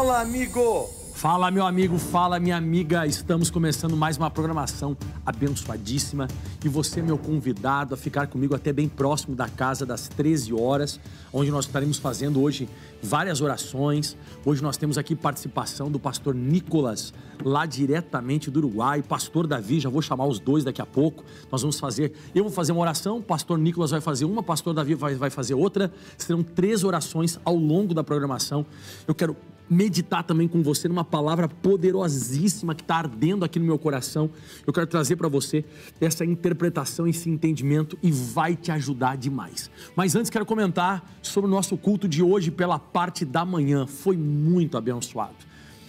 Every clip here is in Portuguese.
Fala, amigo! Fala, meu amigo, fala, minha amiga. Estamos começando mais uma programação abençoadíssima. E você é meu convidado a ficar comigo até bem próximo da casa das 13 horas, onde nós estaremos fazendo hoje várias orações. Hoje nós temos aqui participação do pastor Nicolas, lá diretamente do Uruguai. Pastor Davi, já vou chamar os dois daqui a pouco. Nós vamos fazer, eu vou fazer uma oração, pastor Nicolas vai fazer uma, pastor Davi vai fazer outra. Serão 3 orações ao longo da programação. Eu quero meditar também com você numa palavra poderosíssima que está ardendo aqui no meu coração. Eu quero trazer para você essa interpretação, esse entendimento, e vai te ajudar demais. Mas antes quero comentar sobre o nosso culto de hoje pela parte da manhã. Foi muito abençoado.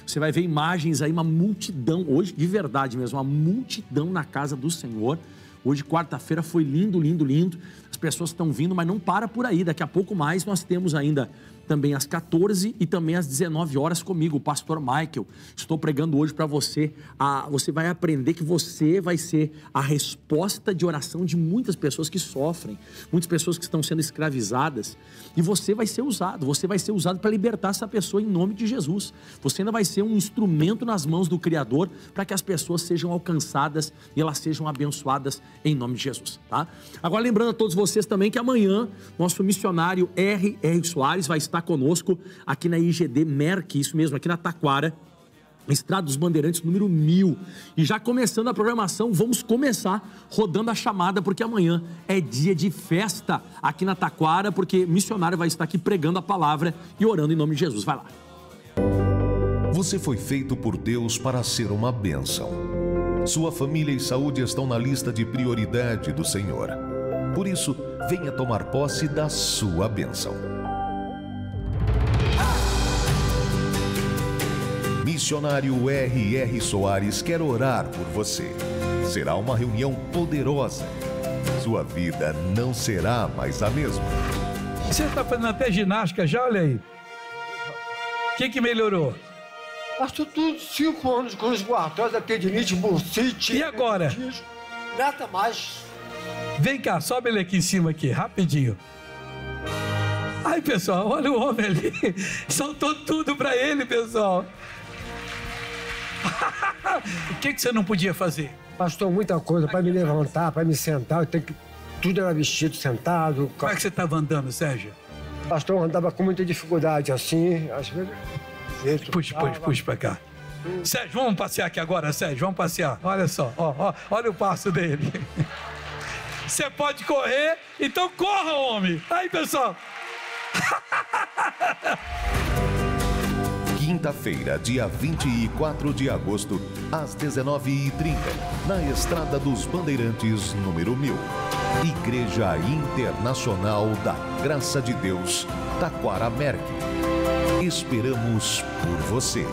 Você vai ver imagens aí, uma multidão, hoje de verdade mesmo, uma multidão na casa do Senhor. Hoje, quarta-feira, foi lindo, lindo, lindo. As pessoas estão vindo, mas não para por aí. Daqui a pouco mais nós temos ainda também às 14 e também às 19 horas comigo, o pastor Michael. Estou pregando hoje para você. Você vai aprender que você vai ser a resposta de oração de muitas pessoas que sofrem, muitas pessoas que estão sendo escravizadas. E você vai ser usado para libertar essa pessoa em nome de Jesus. Você ainda vai ser um instrumento nas mãos do Criador para que as pessoas sejam alcançadas e elas sejam abençoadas em nome de Jesus, tá? Agora, lembrando a todos vocês também que amanhã nosso missionário R.R. Soares vai estar conosco aqui na IGD Merck, isso mesmo, aqui na Taquara, Estrada dos Bandeirantes, número 1000. E já começando a programação, vamos começar rodando a chamada, porque amanhã é dia de festa aqui na Taquara, porque o missionário vai estar aqui pregando a palavra e orando em nome de Jesus. Vai lá. Você foi feito por Deus para ser uma bênção. Sua família e saúde estão na lista de prioridade do Senhor. Por isso, venha tomar posse da sua bênção. Missionário R.R. Soares quer orar por você. Será uma reunião poderosa. Sua vida não será mais a mesma. Você está fazendo até ginástica já, olha aí. O que melhorou? Passou tudo 5 anos com os guardados, tendinite, bursite. E agora? Nada mais. Vem cá, sobe ele aqui em cima, aqui, rapidinho. Ai, pessoal, olha o homem ali. Soltou tudo para ele, pessoal. O que você não podia fazer? Pastor, muita coisa para me levantar, para me sentar. Tudo era vestido sentado. Como é que você estava andando, Sérgio? Pastor, eu andava com muita dificuldade assim, às vezes. Puxa para cá. Sérgio, vamos passear aqui agora, Sérgio, vamos passear. Olha só, olha o passo dele. Você pode correr, então corra, homem. Aí, pessoal. Quinta-feira, dia 24 de agosto, às 19h30, na Estrada dos Bandeirantes, número 1000. Igreja Internacional da Graça de Deus, Taquara Merck. Esperamos por você.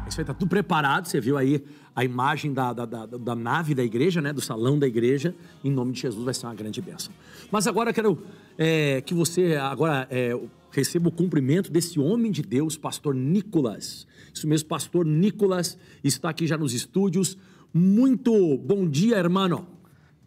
Isso aí, tá tudo preparado. Você viu aí a imagem da nave da igreja, né? Do salão da igreja. Em nome de Jesus vai ser uma grande bênção. Mas agora eu quero que você receba o cumprimento desse homem de Deus, pastor Nicolas. Isso mesmo, pastor Nicolas está aqui já nos estúdios. Muito bom dia, hermano.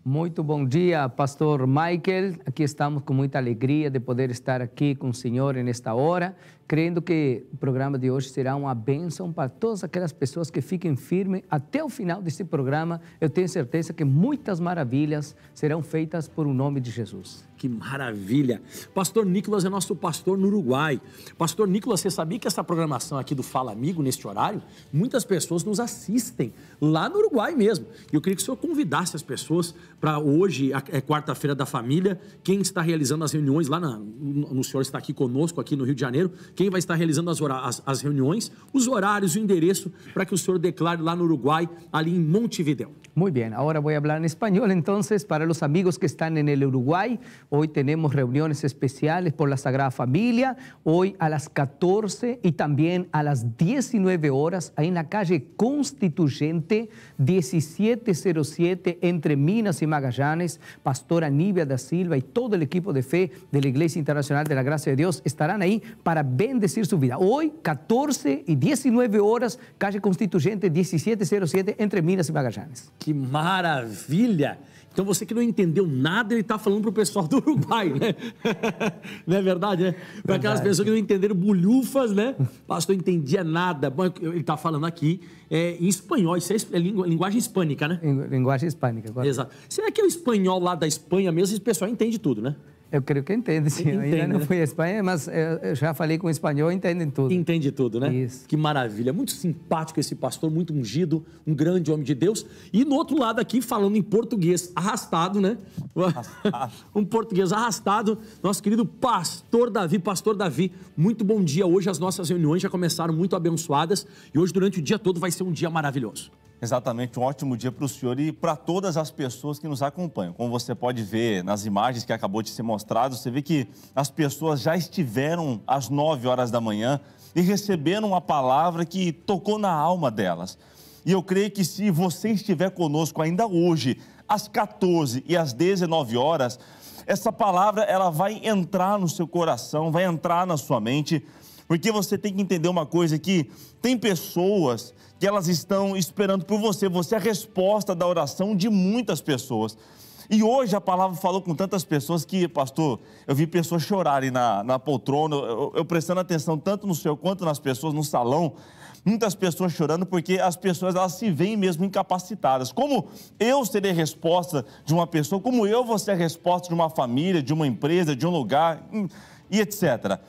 Muito bom dia, pastor Michael. Aqui estamos com muita alegria de poder estar aqui com o Senhor nesta hora, crendo que o programa de hoje será uma bênção para todas aquelas pessoas que fiquem firmes até o final desse programa. Eu tenho certeza que muitas maravilhas serão feitas por o nome de Jesus. Que maravilha! Pastor Nicolas é nosso pastor no Uruguai. Pastor Nicolas, você sabia que essa programação aqui do Fala Amigo, neste horário, muitas pessoas nos assistem lá no Uruguai mesmo. E eu queria que o senhor convidasse as pessoas para hoje, é quarta-feira da família, quem está realizando as reuniões lá, o senhor está aqui conosco, aqui no Rio de Janeiro, quem vai estar realizando as reuniões, os horários, o endereço, para que o senhor declare lá no Uruguai, ali em Montevideo. Muy bien, ahora voy a hablar en español. Entonces, para los amigos que están en el Uruguay, hoy tenemos reuniones especiales por la Sagrada Familia, hoy a las 14 y también a las 19 horas, ahí en la calle Constituyente 1707, entre Minas y Magallanes. Pastora Nívia da Silva y todo el equipo de fe de la Iglesia Internacional de la Gracia de Dios estarán ahí para bendecir su vida. Hoy, 14 y 19 horas, calle Constituyente 1707, entre Minas y Magallanes. Que maravilha! Então você que não entendeu nada, ele está falando para o pessoal do Uruguai, né? Não é verdade, né? Para aquelas pessoas que não entenderam bulhufas, né? Pastor, não entendia nada. Bom, ele está falando aqui em espanhol, isso é linguagem hispânica, né? Linguagem hispânica, agora. Exato. Será que é o espanhol lá da Espanha mesmo, esse pessoal entende tudo, né? Eu creio que entende, sim. Eu ainda não fui à Espanha, mas eu já falei com espanhol, entendem tudo. Entende tudo, né? Isso. Que maravilha. Muito simpático esse pastor, muito ungido, um grande homem de Deus. E no outro lado aqui, falando em português arrastado, né? Um português arrastado, nosso querido pastor Davi. Pastor Davi, muito bom dia. Hoje as nossas reuniões já começaram muito abençoadas e hoje durante o dia todo vai ser um dia maravilhoso. Exatamente, um ótimo dia para o senhor e para todas as pessoas que nos acompanham. Como você pode ver nas imagens que acabou de ser mostrado, você vê que as pessoas já estiveram às 9 horas da manhã e receberam uma palavra que tocou na alma delas. E eu creio que se você estiver conosco ainda hoje, às 14 e às 19 horas, essa palavra ela vai entrar no seu coração, vai entrar na sua mente, porque você tem que entender uma coisa, que tem pessoas que elas estão esperando por você. Você é a resposta da oração de muitas pessoas. E hoje a palavra falou com tantas pessoas que, pastor, eu vi pessoas chorarem na poltrona, eu prestando atenção tanto no senhor quanto nas pessoas no salão, muitas pessoas chorando porque as pessoas elas se veem mesmo incapacitadas. Como eu serei a resposta de uma pessoa, como eu vou ser a resposta de uma família, de uma empresa, de um lugar e etc.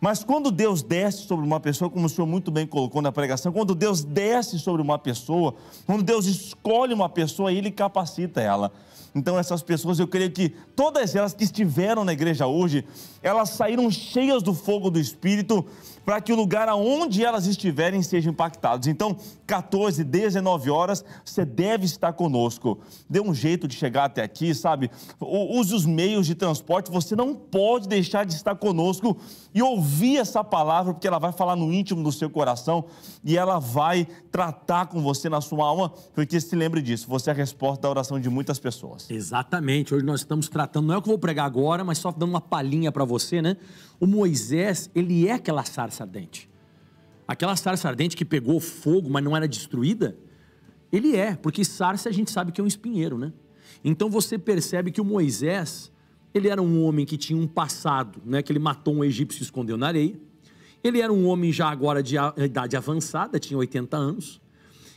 Mas quando Deus desce sobre uma pessoa, como o senhor muito bem colocou na pregação, quando Deus desce sobre uma pessoa, quando Deus escolhe uma pessoa, Ele capacita ela. Então essas pessoas, eu creio que todas elas que estiveram na igreja hoje, elas saíram cheias do fogo do Espírito, para que o lugar aonde elas estiverem sejam impactados. Então, 14, 19 horas, você deve estar conosco. Dê um jeito de chegar até aqui, sabe? Use os meios de transporte, você não pode deixar de estar conosco e ouvir essa palavra, porque ela vai falar no íntimo do seu coração e ela vai tratar com você na sua alma, porque se lembre disso, você é a resposta da oração de muitas pessoas. Exatamente, hoje nós estamos tratando, não é o que eu vou pregar agora, mas só dando uma palhinha para você, né? O Moisés, ele é aquela sarça ardente. Aquela sarça ardente que pegou fogo, mas não era destruída, ele é, porque sarça a gente sabe que é um espinheiro, né? Então você percebe que o Moisés, ele era um homem que tinha um passado, né? Que ele matou um egípcio e se escondeu na areia. Ele era um homem já agora de idade avançada, tinha 80 anos.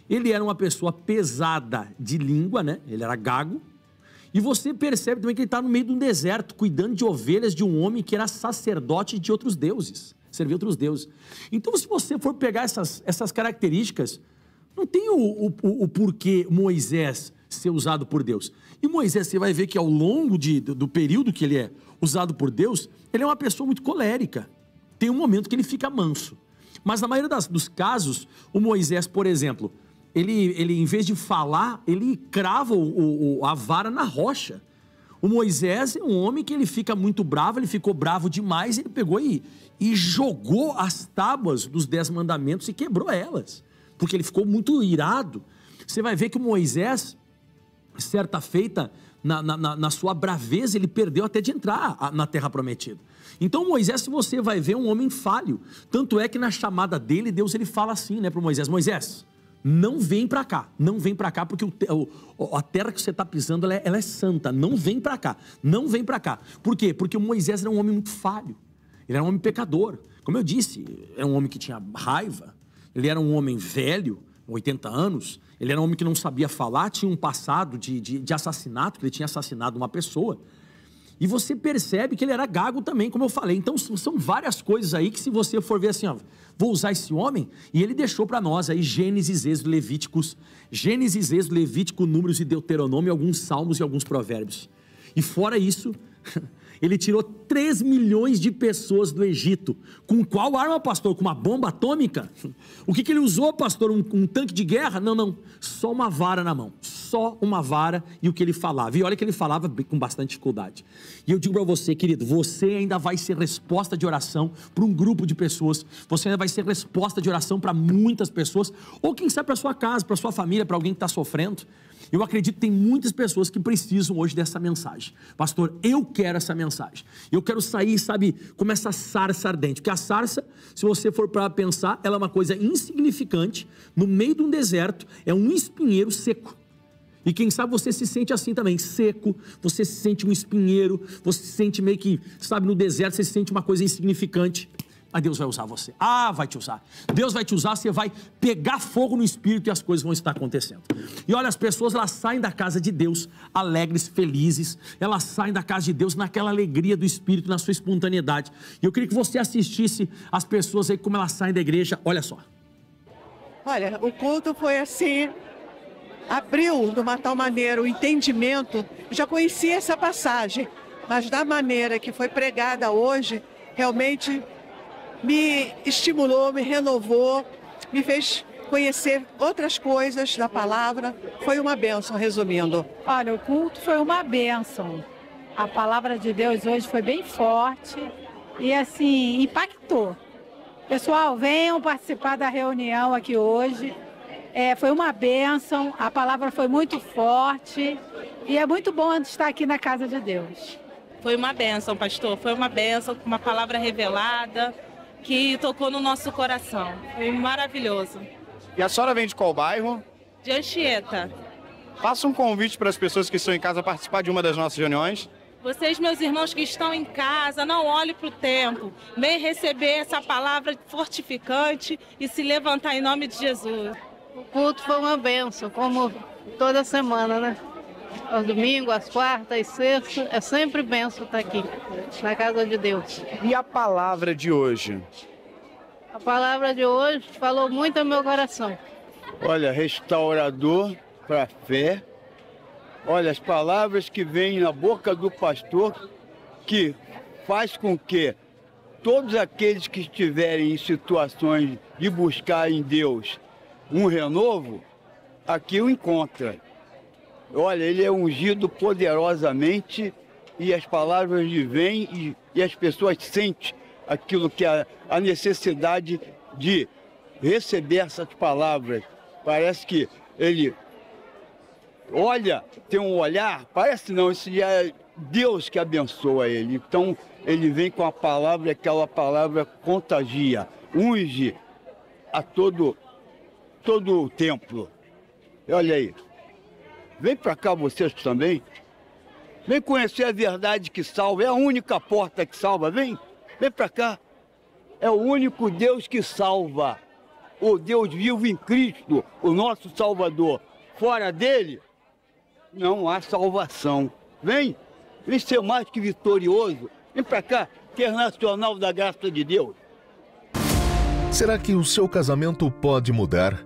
Ele era uma pessoa pesada de língua, né? Ele era gago. E você percebe também que ele está no meio de um deserto, cuidando de ovelhas de um homem que era sacerdote de outros deuses, servia outros deuses. Então, se você for pegar essas características, não tem o porquê Moisés ser usado por Deus. E Moisés, você vai ver que ao longo do período que ele é usado por Deus, ele é uma pessoa muito colérica. Tem um momento que ele fica manso. Mas na maioria dos casos, o Moisés, por exemplo, ele em vez de falar, ele crava a vara na rocha. O Moisés é um homem que ele fica muito bravo, ele ficou bravo demais, ele pegou e jogou as tábuas dos 10 mandamentos e quebrou elas, porque ele ficou muito irado. Você vai ver que o Moisés, certa feita, na sua braveza, ele perdeu até de entrar na terra prometida. Então Moisés, se você vai ver, é um homem falho. Tanto é que na chamada dele, Deus ele fala assim, né, para Moisés: Moisés, não vem para cá, não vem para cá, porque a terra que você está pisando, ela é santa, não vem para cá, não vem para cá. Por quê? Porque o Moisés era um homem muito falho, ele era um homem pecador. Como eu disse, era um homem que tinha raiva, ele era um homem velho, 80 anos, ele era um homem que não sabia falar, tinha um passado de assassinato, que ele tinha assassinado uma pessoa. E você percebe que ele era gago também, como eu falei. Então são várias coisas aí que, se você for ver assim, ó, vou usar esse homem, e ele deixou para nós aí Gênesis, Êxodo, Levíticos, Gênesis, Êxodo, Levítico, Números e Deuteronômio, alguns salmos e alguns provérbios. E fora isso, ele tirou 3 milhões de pessoas do Egito. Com qual arma, pastor? Com uma bomba atômica? O que ele usou, pastor? Um tanque de guerra? Não, só uma vara na mão. Só uma vara e o que ele falava. E olha que ele falava com bastante dificuldade. E eu digo para você, querido, você ainda vai ser resposta de oração para um grupo de pessoas. Você ainda vai ser resposta de oração para muitas pessoas. Ou quem sabe para sua casa, para sua família, para alguém que está sofrendo. Eu acredito que tem muitas pessoas que precisam hoje dessa mensagem. Pastor, eu quero essa mensagem. mensagem. Eu quero sair, sabe, como essa sarça ardente. Porque a sarça, se você for para pensar, ela é uma coisa insignificante, no meio de um deserto, é um espinheiro seco. E quem sabe você se sente assim também, seco, você se sente um espinheiro, você se sente meio que, sabe, no deserto, você se sente uma coisa insignificante. Mas Deus vai usar você. Vai te usar. Deus vai te usar, você vai pegar fogo no espírito e as coisas vão estar acontecendo. E olha, as pessoas, elas saem da casa de Deus alegres, felizes. Elas saem da casa de Deus naquela alegria do espírito, na sua espontaneidade. E eu queria que você assistisse as pessoas aí, como elas saem da igreja. Olha só. Olha, o culto foi assim, abriu de uma tal maneira o entendimento. Eu já conhecia essa passagem, mas da maneira que foi pregada hoje, realmente me estimulou, me renovou, me fez conhecer outras coisas da palavra. Foi uma bênção, resumindo. Olha, o culto foi uma bênção. A palavra de Deus hoje foi bem forte e, assim, impactou. Pessoal, venham participar da reunião aqui hoje. Foi uma bênção, a palavra foi muito forte e é muito bom estar aqui na casa de Deus. Foi uma bênção, pastor. Foi uma bênção, uma palavra revelada que tocou no nosso coração. Foi maravilhoso. E a senhora vem de qual bairro? De Anchieta. Faça um convite para as pessoas que estão em casa participar de uma das nossas reuniões. Vocês, meus irmãos que estão em casa, não olhem para o tempo. Vem receber essa palavra fortificante e se levantar em nome de Jesus. O culto foi uma bênção, como toda semana, né? Aos domingos, às quartas e sextas, é sempre bênção estar aqui, na casa de Deus. E a palavra de hoje? A palavra de hoje falou muito ao meu coração. Olha, restaurador para a fé. Olha, as palavras que vêm na boca do pastor, que faz com que todos aqueles que estiverem em situações de buscar em Deus um renovo, aqui o encontra. Olha, ele é ungido poderosamente e as palavras lhe vêm e as pessoas sentem aquilo que é a necessidade de receber essas palavras. Parece que ele olha, tem um olhar, parece não, esse é Deus que abençoa ele. Então ele vem com a palavra e aquela palavra contagia, unge a todo o templo. Olha aí. Vem para cá vocês também. Vem conhecer a verdade que salva. É a única porta que salva. Vem para cá. É o único Deus que salva. O Deus vivo em Cristo, o nosso Salvador. Fora dele, não há salvação. Vem ser mais que vitorioso. Vem para cá, Internacional da Graça de Deus. Será que o seu casamento pode mudar?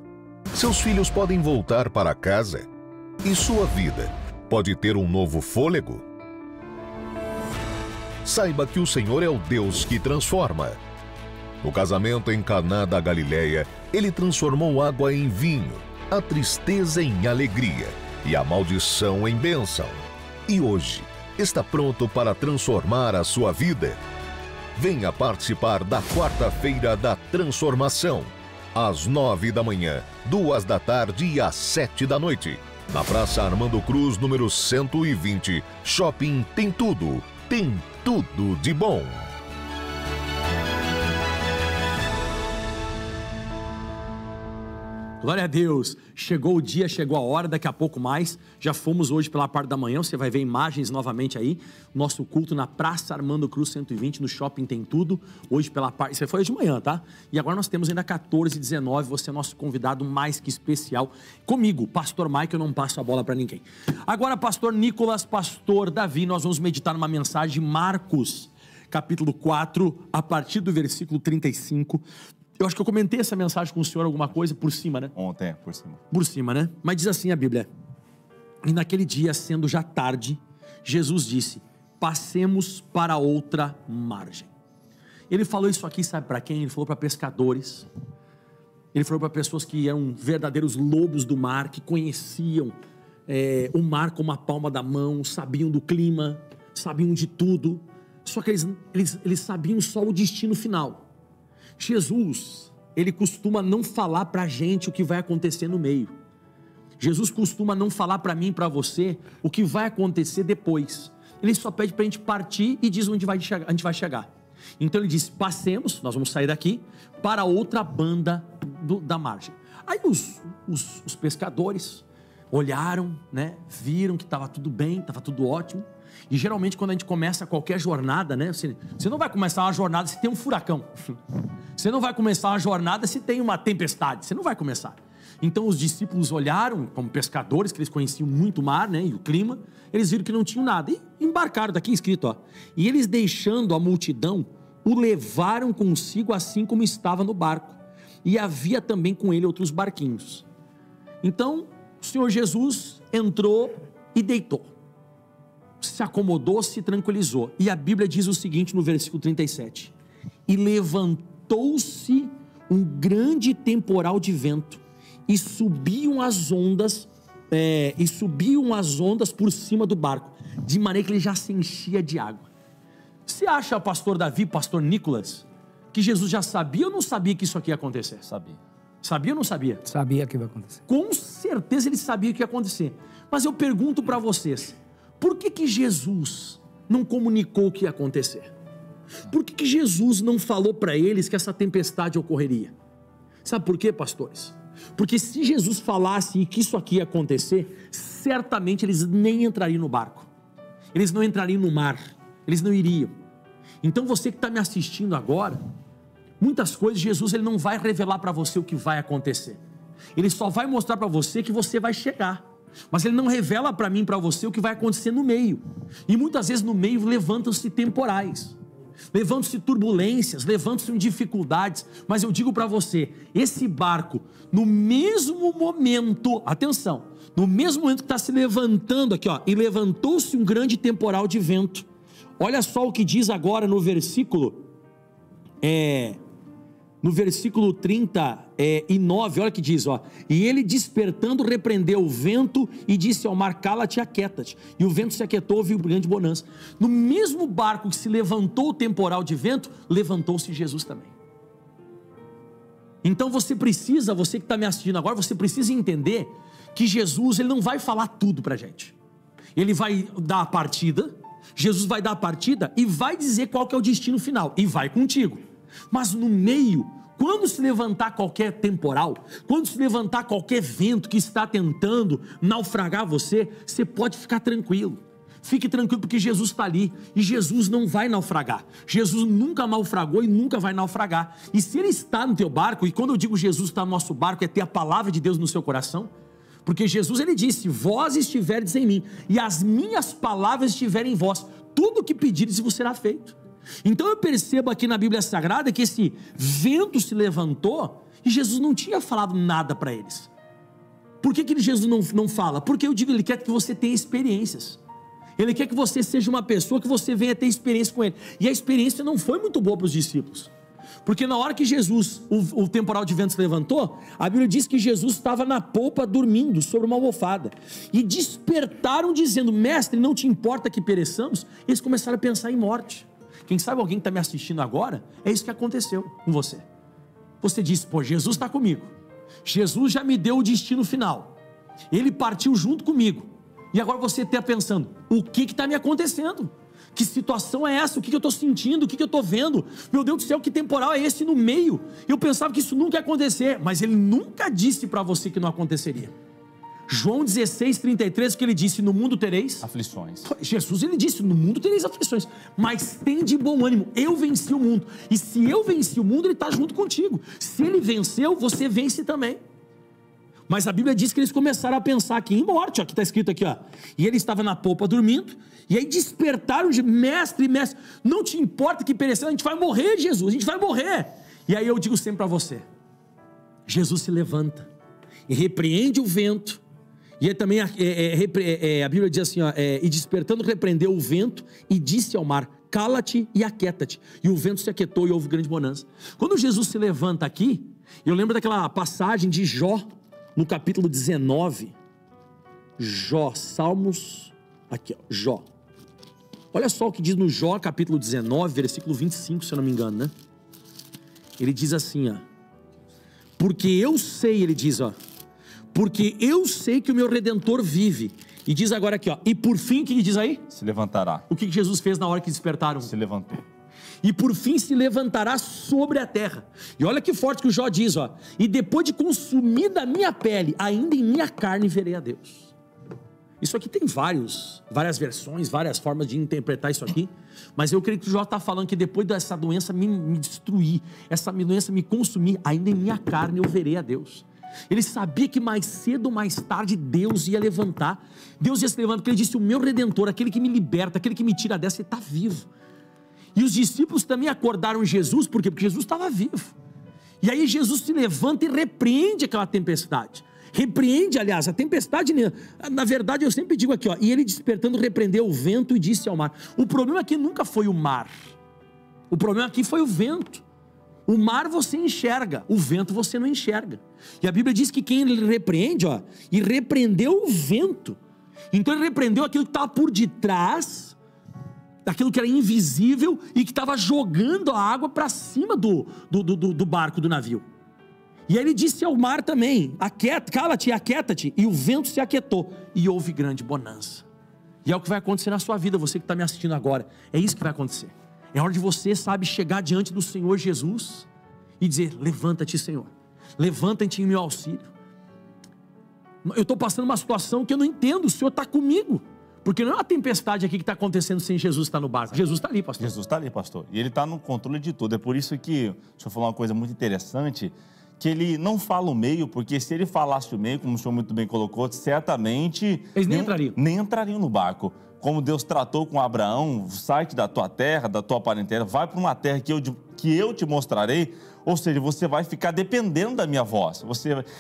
Seus filhos podem voltar para casa? E sua vida pode ter um novo fôlego? Saiba que o Senhor é o Deus que transforma. No casamento em Caná da Galileia, ele transformou água em vinho, a tristeza em alegria e a maldição em bênção. E hoje está pronto para transformar a sua vida. Venha participar da quarta-feira da transformação, às 9 da manhã, 2 da tarde e às 7 da noite. Na Praça Armando Cruz, número 120, Shopping Tem Tudo de bom. Glória a Deus, chegou o dia, chegou a hora, daqui a pouco mais, já fomos hoje pela parte da manhã, você vai ver imagens novamente aí, nosso culto na Praça Armando Cruz 120, no Shopping Tem Tudo, hoje pela parte, você foi hoje de manhã, tá? E agora nós temos ainda 14 e 19, você é nosso convidado mais que especial, comigo, Pastor Mike, eu não passo a bola para ninguém. Agora, Pastor Nicolas, Pastor Davi, nós vamos meditar numa mensagem de Marcos, capítulo 4, a partir do versículo 35, eu acho que eu comentei essa mensagem com o senhor alguma coisa por cima, né? Ontem, por cima. Por cima, né? Mas diz assim a Bíblia: e naquele dia, sendo já tarde, Jesus disse: passemos para outra margem. Ele falou isso aqui, sabe para quem? Ele falou para pescadores. Ele falou para pessoas que eram verdadeiros lobos do mar, que conheciam o mar como a palma da mão, sabiam do clima, sabiam de tudo. Só que eles sabiam só o destino final. Jesus, ele costuma não falar para a gente o que vai acontecer no meio. Jesus costuma não falar para mim e para você o que vai acontecer depois. ele só pede para a gente partir e diz onde a gente vai chegar. Então ele diz, passemos, nós vamos sair daqui, para outra banda da margem. Aí os pescadores olharam, né, viram que estava tudo bem, estava tudo ótimo. E geralmente quando a gente começa qualquer jornada, né, você não vai começar uma jornada se tem um furacão. Você não vai começar uma jornada se tem uma tempestade. Você não vai começar. Então os discípulos olharam, como pescadores, que eles conheciam muito o mar, né, e o clima, eles viram que não tinham nada. E embarcaram, daqui escrito, ó. E eles, deixando a multidão, o levaram consigo assim como estava no barco. E havia também com ele outros barquinhos. Então o Senhor Jesus entrou e deitou. Se acomodou, se tranquilizou. E a Bíblia diz o seguinte no versículo 37. E levantou-se um grande temporal de vento, e subiam as ondas por cima do barco, de maneira que ele já se enchia de água. Você acha, pastor Davi, pastor Nicolas, que Jesus já sabia ou não sabia que isso aqui ia acontecer? Sabia. Sabia ou não sabia? Sabia que ia acontecer. Com certeza ele sabia que ia acontecer. Mas eu pergunto para vocês, por que Jesus não comunicou o que ia acontecer? Por que Jesus não falou para eles que essa tempestade ocorreria? Sabe por quê, pastores? Porque se Jesus falasse que isso aqui ia acontecer, certamente eles nem entrariam no barco. Eles não entrariam no mar. Eles não iriam. Então você que está me assistindo agora, muitas coisas Jesus ele não vai revelar para você o que vai acontecer. Ele só vai mostrar para você que você vai chegar. Mas ele não revela para mim e para você o que vai acontecer no meio. E muitas vezes no meio levantam-se temporais, levantam-se turbulências, levantam-se dificuldades. Mas eu digo para você, esse barco, no mesmo momento, atenção, no mesmo momento que está se levantando aqui, ó, e levantou-se um grande temporal de vento. Olha só o que diz agora no versículo 39, olha o que diz, ó. E ele, despertando, repreendeu o vento e disse ao mar, cala-te e aquieta-te. E o vento se aquietou, houve grande bonança. No mesmo barco que se levantou o temporal de vento, levantou-se Jesus também. Então você que está me assistindo agora, você precisa entender que Jesus, ele não vai falar tudo pra gente. Ele vai dar a partida, Jesus vai dar a partida e vai dizer qual que é o destino final, e vai contigo. Mas no meio, quando se levantar qualquer temporal, quando se levantar qualquer vento que está tentando naufragar você, você pode ficar tranquilo. Fique tranquilo porque Jesus está ali e Jesus não vai naufragar. Jesus nunca naufragou e nunca vai naufragar. E se ele está no teu barco, e quando eu digo Jesus está no nosso barco, é ter a palavra de Deus no seu coração, porque Jesus ele disse, vós estiverdes em mim e as minhas palavras estiverem em vós, tudo o que pedirdes vos será feito. Então eu percebo aqui na Bíblia Sagrada que esse vento se levantou e Jesus não tinha falado nada para eles. Por que Jesus não fala? Porque eu digo, ele quer que você tenha experiências. Ele quer que você seja uma pessoa que você venha ter experiência com ele. E a experiência não foi muito boa para os discípulos. Porque na hora que Jesus, o temporal de vento se levantou, a Bíblia diz que Jesus estava na polpa dormindo sobre uma almofada. E despertaram dizendo, mestre, não te importa que pereçamos? Eles começaram a pensar em morte. Quem sabe alguém que está me assistindo agora, é isso que aconteceu com você. Você disse, pô, Jesus está comigo. Jesus já me deu o destino final. Ele partiu junto comigo. E agora você está pensando, o que está me acontecendo? Que situação é essa? O que eu estou sentindo? O que eu estou vendo? Meu Deus do céu, que temporal é esse no meio? Eu pensava que isso nunca ia acontecer, mas ele nunca disse para você que não aconteceria. João 16:33, que ele disse, no mundo tereis aflições. Jesus, ele disse, no mundo tereis aflições, mas tem de bom ânimo, eu venci o mundo. E se eu venci o mundo, ele está junto contigo. Se ele venceu, você vence também. Mas a Bíblia diz que eles começaram a pensar aqui em morte, ó, que está escrito aqui, ó. E ele estava na polpa dormindo, e aí despertaram de mestre, não te importa que perecendo, a gente vai morrer, Jesus, a gente vai morrer. E aí eu digo sempre para você, Jesus se levanta e repreende o vento. E aí também a Bíblia diz assim, ó, e despertando repreendeu o vento e disse ao mar, cala-te e aquieta-te. E o vento se aquietou e houve grande bonança. Quando Jesus se levanta aqui, eu lembro daquela passagem de Jó, no capítulo 19, Jó, Salmos, aqui ó, Jó. Olha só o que diz no Jó, capítulo 19, versículo 25, se eu não me engano, né? Ele diz assim, ó, porque eu sei, ele diz, ó, porque eu sei que o meu Redentor vive. E diz agora aqui, ó, e por fim, o que diz aí? Se levantará. O que Jesus fez na hora que despertaram? Se levantou. E por fim se levantará sobre a terra. E olha que forte que o Jó diz, ó. E depois de consumida a minha pele, ainda em minha carne verei a Deus. Isso aqui tem várias versões, várias formas de interpretar isso aqui. Mas eu creio que o Jó está falando que depois dessa doença me destruir, essa doença me consumir, ainda em minha carne eu verei a Deus. Ele sabia que mais cedo ou mais tarde Deus ia levantar. Deus ia se levantar, porque ele disse, o meu Redentor, aquele que me liberta, aquele que me tira dessa, ele está vivo. E os discípulos também acordaram Jesus, por quê? Porque Jesus estava vivo. E aí Jesus se levanta e repreende aquela tempestade. Repreende, aliás, a tempestade, na verdade eu sempre digo aqui, ó, e ele despertando repreendeu o vento e disse ao mar. O problema aqui nunca foi o mar. O problema aqui foi o vento. O mar você enxerga, o vento você não enxerga. E a Bíblia diz que quem ele repreende, ó, e repreendeu o vento. Então ele repreendeu aquilo que estava por detrás, daquilo que era invisível e que estava jogando a água para cima do barco, do navio. E aí ele disse ao mar também, cala-te e aquieta-te, e o vento se aquietou, e houve grande bonança. E é o que vai acontecer na sua vida, você que está me assistindo agora, é isso que vai acontecer. É hora de você, sabe, chegar diante do Senhor Jesus e dizer, levanta-te, Senhor, levanta-te em meu auxílio. Eu estou passando uma situação que eu não entendo, o Senhor está comigo. Porque não é uma tempestade aqui que está acontecendo sem Jesus estar no barco. Jesus está ali, pastor. Jesus está ali, pastor. E ele está no controle de tudo. É por isso que, o senhor falou uma coisa muito interessante, que ele não fala o meio, porque se ele falasse o meio, como o senhor muito bem colocou, certamente... Eles nem entrariam. Nem entrariam no barco. Como Deus tratou com Abraão, sai da tua terra, da tua parentela, vai para uma terra que eu te mostrarei. Ou seja, você vai ficar dependendo da minha voz.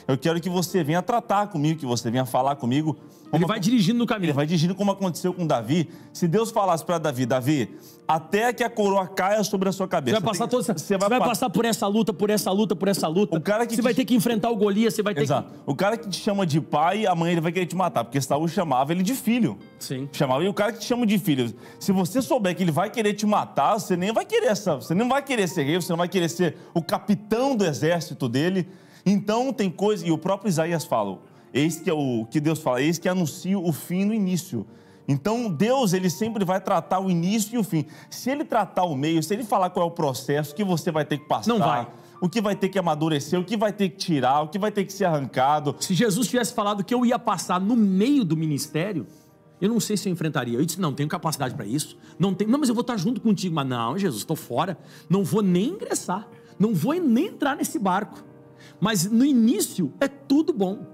Eu quero que você venha tratar comigo, que você venha falar comigo. Ele vai dirigindo no caminho. Ele vai dirigindo como aconteceu com Davi. Se Deus falasse para Davi, Davi, até que a coroa caia sobre a sua cabeça. Você vai passar por essa luta, por essa luta, por essa luta. Você vai ter que enfrentar o Golias, você vai ter Exato. O cara que te chama de pai, amanhã ele vai querer te matar, porque Saul chamava ele de filho. Sim. Chamava, e o cara que te chama de filho, se você souber que ele vai querer te matar, você nem vai querer você não vai querer ser rei, você não vai querer ser o capitão do exército dele. Então tem coisa, e o próprio Isaías fala, eis que é o que Deus fala, eis que anuncio o fim no início. Então Deus, ele sempre vai tratar o início e o fim. Se ele tratar o meio, se ele falar qual é o processo que você vai ter que passar, não vai. O que vai ter que amadurecer, o que vai ter que tirar, o que vai ter que ser arrancado. Se Jesus tivesse falado que eu ia passar no meio do ministério, eu não sei se eu enfrentaria. Eu disse, não tenho capacidade para isso. Não, mas eu vou estar junto contigo. Mas não, Jesus, estou fora. Não vou nem ingressar. Não vou nem entrar nesse barco. Mas no início é tudo bom.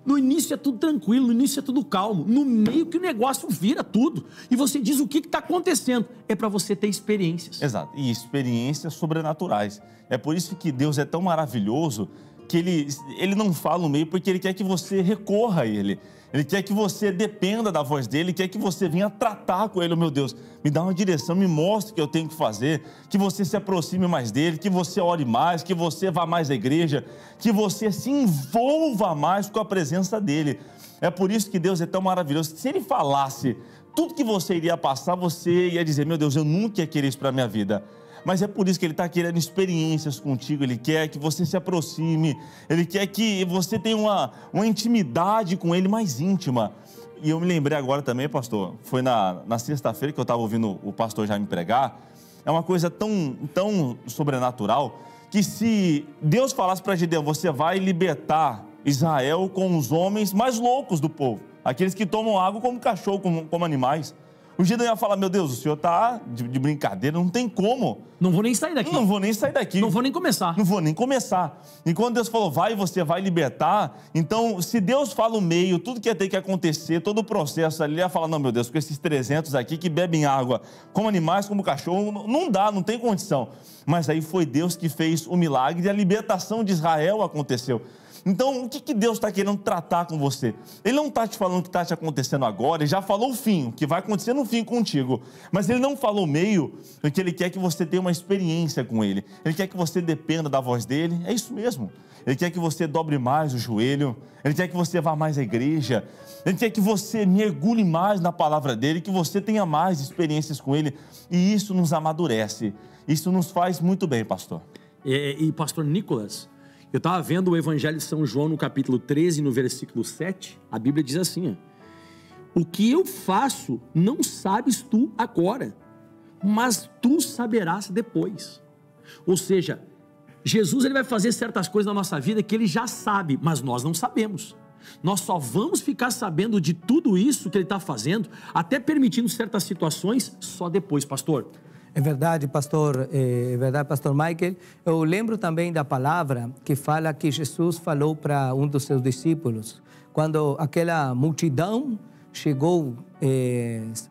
No início é tudo tranquilo, no início é tudo calmo. No meio que o negócio vira tudo. E você diz o que está acontecendo. É para você ter experiências. Exato, e experiências sobrenaturais. É por isso que Deus é tão maravilhoso que ele não fala no meio porque Ele quer que você recorra a Ele. Ele quer que você dependa da voz dele, Ele quer que você venha tratar com Ele. Oh, meu Deus, me dá uma direção, me mostre o que eu tenho que fazer, que você se aproxime mais dEle, que você ore mais, que você vá mais à igreja, que você se envolva mais com a presença dEle. É por isso que Deus é tão maravilhoso. Se Ele falasse tudo que você iria passar, você ia dizer, meu Deus, eu nunca ia querer isso para a minha vida. Mas é por isso que Ele está querendo experiências contigo, Ele quer que você se aproxime, Ele quer que você tenha uma intimidade com Ele mais íntima. E eu me lembrei agora também, pastor, foi na sexta-feira que eu estava ouvindo o pastor Jaime pregar, é uma coisa tão sobrenatural, que se Deus falasse para Gideão, você vai libertar Israel com os homens mais loucos do povo, aqueles que tomam água como cachorro, como animais. O Gideão ia falar, meu Deus, o senhor está de brincadeira, não tem como. Não vou nem sair daqui. Não vou nem sair daqui. Não vou nem começar. Não vou nem começar. E quando Deus falou, você vai libertar, então se Deus fala o meio, tudo que ia ter que acontecer, todo o processo ali, ele ia falar, não, meu Deus, com esses 300 aqui que bebem água, como animais, como cachorro, não dá, não tem condição. Mas aí foi Deus que fez o milagre e a libertação de Israel aconteceu. Então, o que Deus está querendo tratar com você? Ele não está te falando o que está te acontecendo agora, Ele já falou o fim, o que vai acontecer no fim contigo. Mas Ele não falou o meio, porque Ele quer que você tenha uma experiência com Ele. Ele quer que você dependa da voz dEle, é isso mesmo. Ele quer que você dobre mais o joelho, Ele quer que você vá mais à igreja, Ele quer que você mergulhe mais na palavra dEle, que você tenha mais experiências com Ele. E isso nos amadurece, isso nos faz muito bem, pastor. E pastor Nicolas... Eu estava vendo o Evangelho de São João no capítulo 13, no versículo 7, a Bíblia diz assim, ó, o que eu faço não sabes tu agora, mas tu saberás depois. Ou seja, Jesus ele vai fazer certas coisas na nossa vida que ele já sabe, mas nós não sabemos. Nós só vamos ficar sabendo de tudo isso que ele está fazendo, até permitindo certas situações, só depois, pastor. É verdade, pastor Michael. Eu lembro também da palavra que fala que Jesus falou para um dos seus discípulos, quando aquela multidão chegou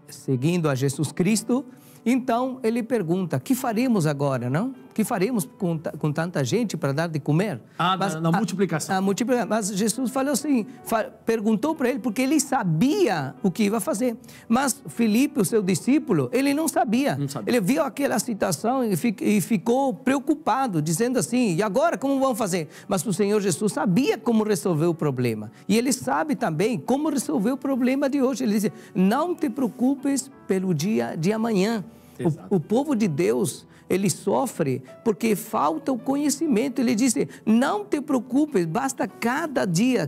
seguindo a Jesus Cristo, então ele pergunta, que faremos agora, não? Que faremos com tanta gente para dar de comer? Na multiplicação. Mas Jesus falou assim, perguntou para ele, porque ele sabia o que ia fazer. Mas Filipe, o seu discípulo, ele não sabia. Ele viu aquela situação e ficou preocupado, dizendo assim, e agora como vão fazer? Mas o Senhor Jesus sabia como resolver o problema. E ele sabe também como resolver o problema de hoje. Ele diz, não te preocupes pelo dia de amanhã. O povo de Deus, ele sofre porque falta o conhecimento. Ele disse, não te preocupes, basta cada dia.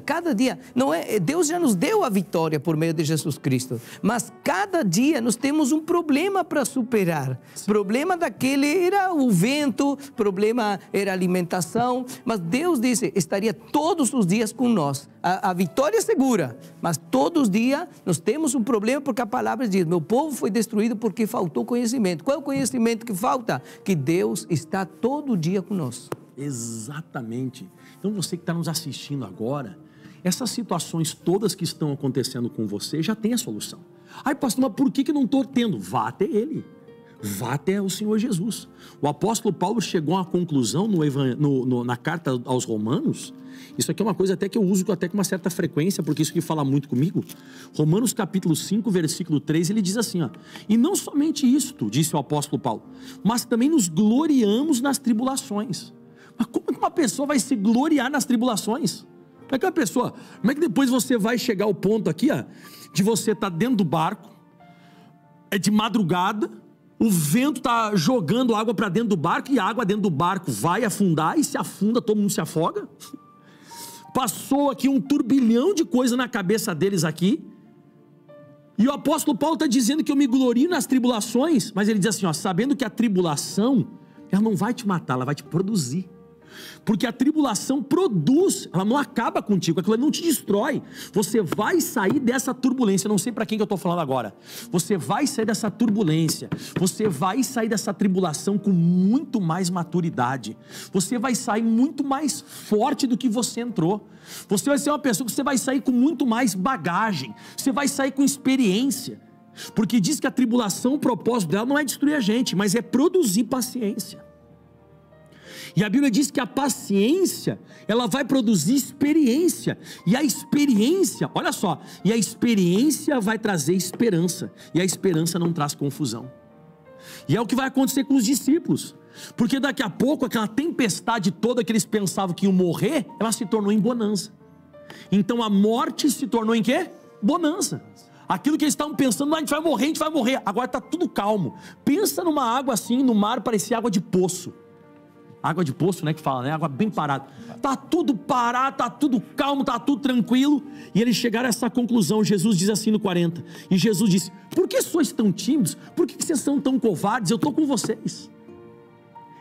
Não é, Deus já nos deu a vitória por meio de Jesus Cristo, mas cada dia nós temos um problema para superar. O problema daquele era o vento, problema era a alimentação, mas Deus disse, estaria todos os dias com nós. A vitória é segura, mas todos os dias nós temos um problema porque a palavra diz, meu povo foi destruído porque faltou conhecimento. Qual é o conhecimento que falta? Que Deus está todo dia conosco. Exatamente. Então você que está nos assistindo agora, essas situações todas que estão acontecendo com você já tem a solução. Ai, pastor, mas por que não estou tendo? Vá até Ele. Vá até o Senhor Jesus. O apóstolo Paulo chegou a uma conclusão na carta aos Romanos. Isso aqui é uma coisa até que eu uso até com uma certa frequência, porque isso aqui fala muito comigo. Romanos capítulo 5, versículo 3, ele diz assim, ó, e não somente isto, disse o apóstolo Paulo, mas também nos gloriamos nas tribulações. Mas como é que uma pessoa vai se gloriar nas tribulações? Como é que depois você vai chegar ao ponto aqui, ó, de você estar dentro do barco, é de madrugada, o vento está jogando água para dentro do barco e a água dentro do barco vai afundar e se afunda, todo mundo se afoga. Passou aqui um turbilhão de coisa na cabeça deles aqui. E o apóstolo Paulo está dizendo que eu me glorio nas tribulações, mas ele diz assim, ó, sabendo que a tribulação, ela não vai te matar, ela vai te produzir. Porque a tribulação produz, ela não acaba contigo, aquilo não te destrói. Você vai sair dessa turbulência, eu não sei para quem que eu estou falando agora. Você vai sair dessa turbulência, você vai sair dessa tribulação com muito mais maturidade. Você vai sair muito mais forte do que você entrou. Você vai ser uma pessoa que você vai sair com muito mais bagagem, você vai sair com experiência. Porque diz que a tribulação, o propósito dela não é destruir a gente, mas é produzir paciência. E a Bíblia diz que a paciência, ela vai produzir experiência. E a experiência, olha só, e a experiência vai trazer esperança. E a esperança não traz confusão. E é o que vai acontecer com os discípulos. Porque daqui a pouco, aquela tempestade toda que eles pensavam que iam morrer, ela se tornou em bonança. Então a morte se tornou em quê? Bonança. Aquilo que eles estavam pensando, a gente vai morrer. Agora está tudo calmo. Pensa numa água assim, no mar, parecia água de poço. Água de poço, né, que fala, né? Água bem parada. Tá tudo parado, tá tudo calmo, tá tudo tranquilo. E eles chegaram a essa conclusão. Jesus diz assim no 40. E Jesus disse, por que sois tão tímidos? Por que vocês são tão covardes? Eu estou com vocês.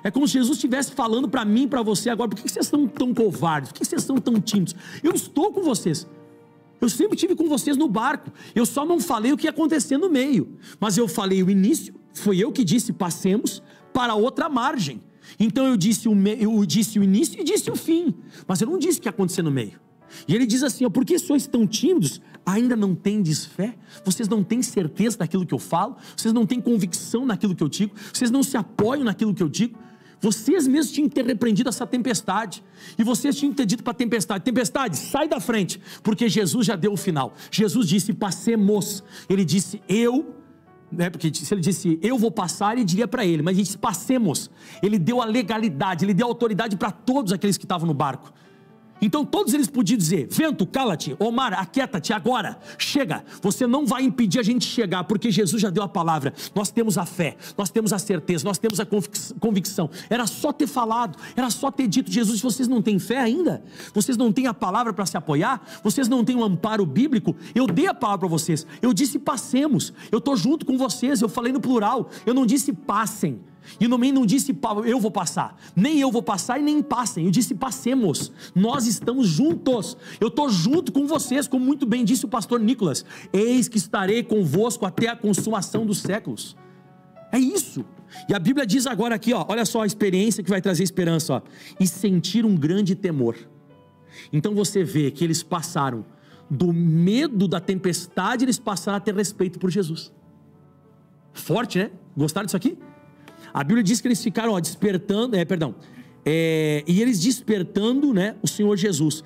É como se Jesus estivesse falando para mim e para você agora. Por que vocês são tão covardes? Por que vocês são tão tímidos? Eu estou com vocês. Eu sempre estive com vocês no barco. Eu só não falei o que ia acontecer no meio. Mas eu falei o início. Foi eu que disse, passemos para outra margem. Então eu disse o início e disse o fim, mas eu não disse o que ia acontecer no meio. E ele diz assim, ó, por que sois tão tímidos? Ainda não tendes fé? Vocês não têm certeza daquilo que eu falo? Vocês não têm convicção naquilo que eu digo? Vocês não se apoiam naquilo que eu digo? Vocês mesmos tinham que ter repreendido essa tempestade. E vocês tinham que ter dito para a tempestade, tempestade, sai da frente, porque Jesus já deu o final. Jesus disse, passemos. Ele disse, porque se ele disse, eu vou passar, ele diria para ele, mas ele disse, passemos. Ele deu a legalidade, ele deu a autoridade para todos aqueles que estavam no barco. Então todos eles podiam dizer: vento, cala-te, ô mar, aquieta-te agora, chega, você não vai impedir a gente chegar, porque Jesus já deu a palavra, nós temos a fé, nós temos a certeza, nós temos a convicção. Era só ter falado, era só ter dito: Jesus, vocês não têm fé ainda? Vocês não têm a palavra para se apoiar? Vocês não têm um amparo bíblico? Eu dei a palavra para vocês, eu disse passemos, eu estou junto com vocês, eu falei no plural, eu não disse passem. E também não disse eu vou passar, nem eu vou passar e nem passem, eu disse passemos, nós estamos juntos, eu estou junto com vocês, como muito bem disse o pastor Nicolas: eis que estarei convosco até a consumação dos séculos. É isso. E a Bíblia diz agora aqui, ó, olha só a experiência que vai trazer esperança, ó, e sentir um grande temor. Então você vê que eles passaram do medo da tempestade, eles passaram a ter respeito por Jesus. Forte, né? Gostaram disso aqui? A Bíblia diz que eles ficaram, ó, despertando, e eles despertando, né, o Senhor Jesus.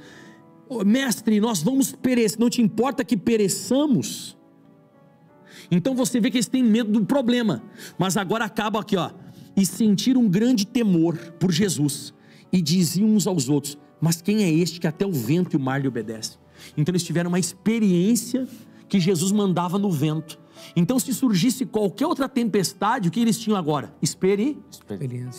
Mestre, nós vamos perecer, não te importa que pereçamos? Então você vê que eles têm medo do problema, mas agora acaba aqui, ó, e sentir um grande temor por Jesus, e diziam uns aos outros: mas quem é este que até o vento e o mar lhe obedecem? Então eles tiveram uma experiência que Jesus mandava no vento. Então se surgisse qualquer outra tempestade, o que eles tinham agora? Experiência.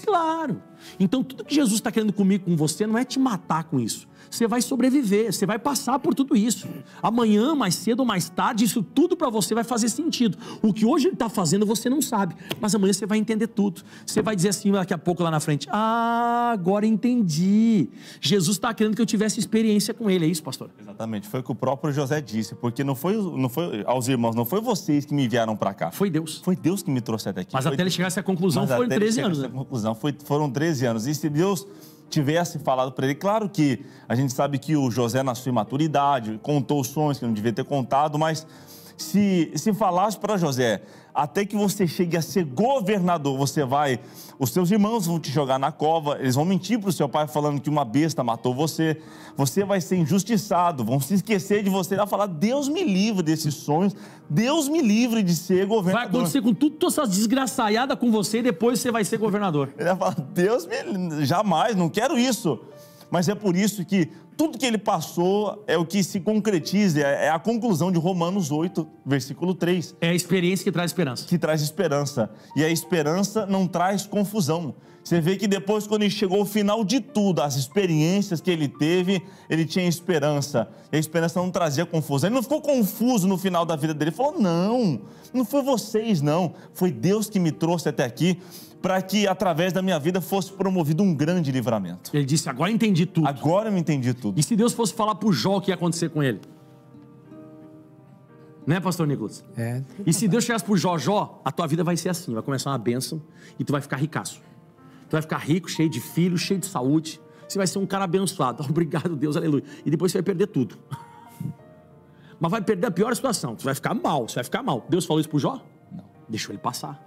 Claro. Então tudo que Jesus está querendo comigo, com você, não é te matar com isso. Você vai sobreviver, você vai passar por tudo isso. Amanhã, mais cedo ou mais tarde, isso tudo para você vai fazer sentido. O que hoje ele está fazendo você não sabe, mas amanhã você vai entender tudo. Você vai dizer assim daqui a pouco lá na frente: ah, agora entendi. Jesus está querendo que eu tivesse experiência com ele, é isso, pastor? Exatamente, foi o que o próprio José disse, porque não foi aos irmãos, não foi vocês que me enviaram para cá. Foi Deus. Foi Deus que me trouxe até aqui. Mas até ele chegar a essa conclusão foram 13 anos. Né? Foram 13 anos. E se Deus tivesse falado para ele, claro que a gente sabe que o José, na sua imaturidade, contou sonhos que não devia ter contado, mas se falasse para José: até que você chegue a ser governador, os seus irmãos vão te jogar na cova, eles vão mentir para o seu pai falando que uma besta matou você, você vai ser injustiçado, vão se esquecer de você, vai falar: Deus me livre desses sonhos, Deus me livre de ser governador. Vai acontecer com tudo, todas essas desgraçaiadas com você, e depois você vai ser governador. Ele vai falar: Deus me... jamais, não quero isso. Mas é por isso que tudo que ele passou é o que se concretiza, é a conclusão de Romanos 8, versículo 3. É a experiência que traz esperança. Que traz esperança. E a esperança não traz confusão. Você vê que depois, quando ele chegou ao final de tudo, as experiências que ele teve, ele tinha esperança. E a esperança não trazia confusão. Ele não ficou confuso no final da vida dele. Ele falou: não foi vocês, não. Foi Deus que me trouxe até aqui, para que através da minha vida fosse promovido um grande livramento. Ele disse: agora entendi tudo. Agora eu entendi tudo. E se Deus fosse falar para o Jó o que ia acontecer com ele? Né, pastor Nicolas? É. E se Deus chegasse para o Jó, a tua vida vai ser assim, vai começar uma bênção e tu vai ficar ricaço. Tu vai ficar rico, cheio de filhos, cheio de saúde. Você vai ser um cara abençoado. Obrigado, Deus, aleluia. E depois você vai perder tudo. Mas vai perder a pior situação. Você vai ficar mal, Deus falou isso para o Jó? Não. Deixou ele passar.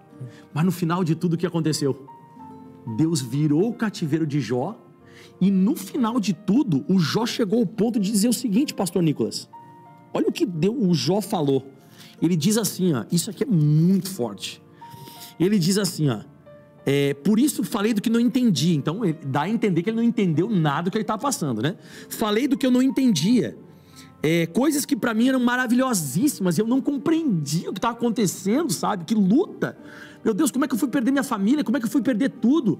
Mas no final de tudo, o que aconteceu? Deus virou o cativeiro de Jó, e no final de tudo, o Jó chegou ao ponto de dizer o seguinte, pastor Nicolas: olha o que o Jó falou. Ele diz assim, ó, isso aqui é muito forte. Ele diz assim, ó: por isso falei do que não entendi. Então ele dá a entender que ele não entendeu nada do que ele estava passando, né? Falei do que eu não entendia, coisas que para mim eram maravilhosíssimas, eu não compreendia o que estava acontecendo, sabe? Que luta! Meu Deus, como é que eu fui perder minha família? Como é que eu fui perder tudo?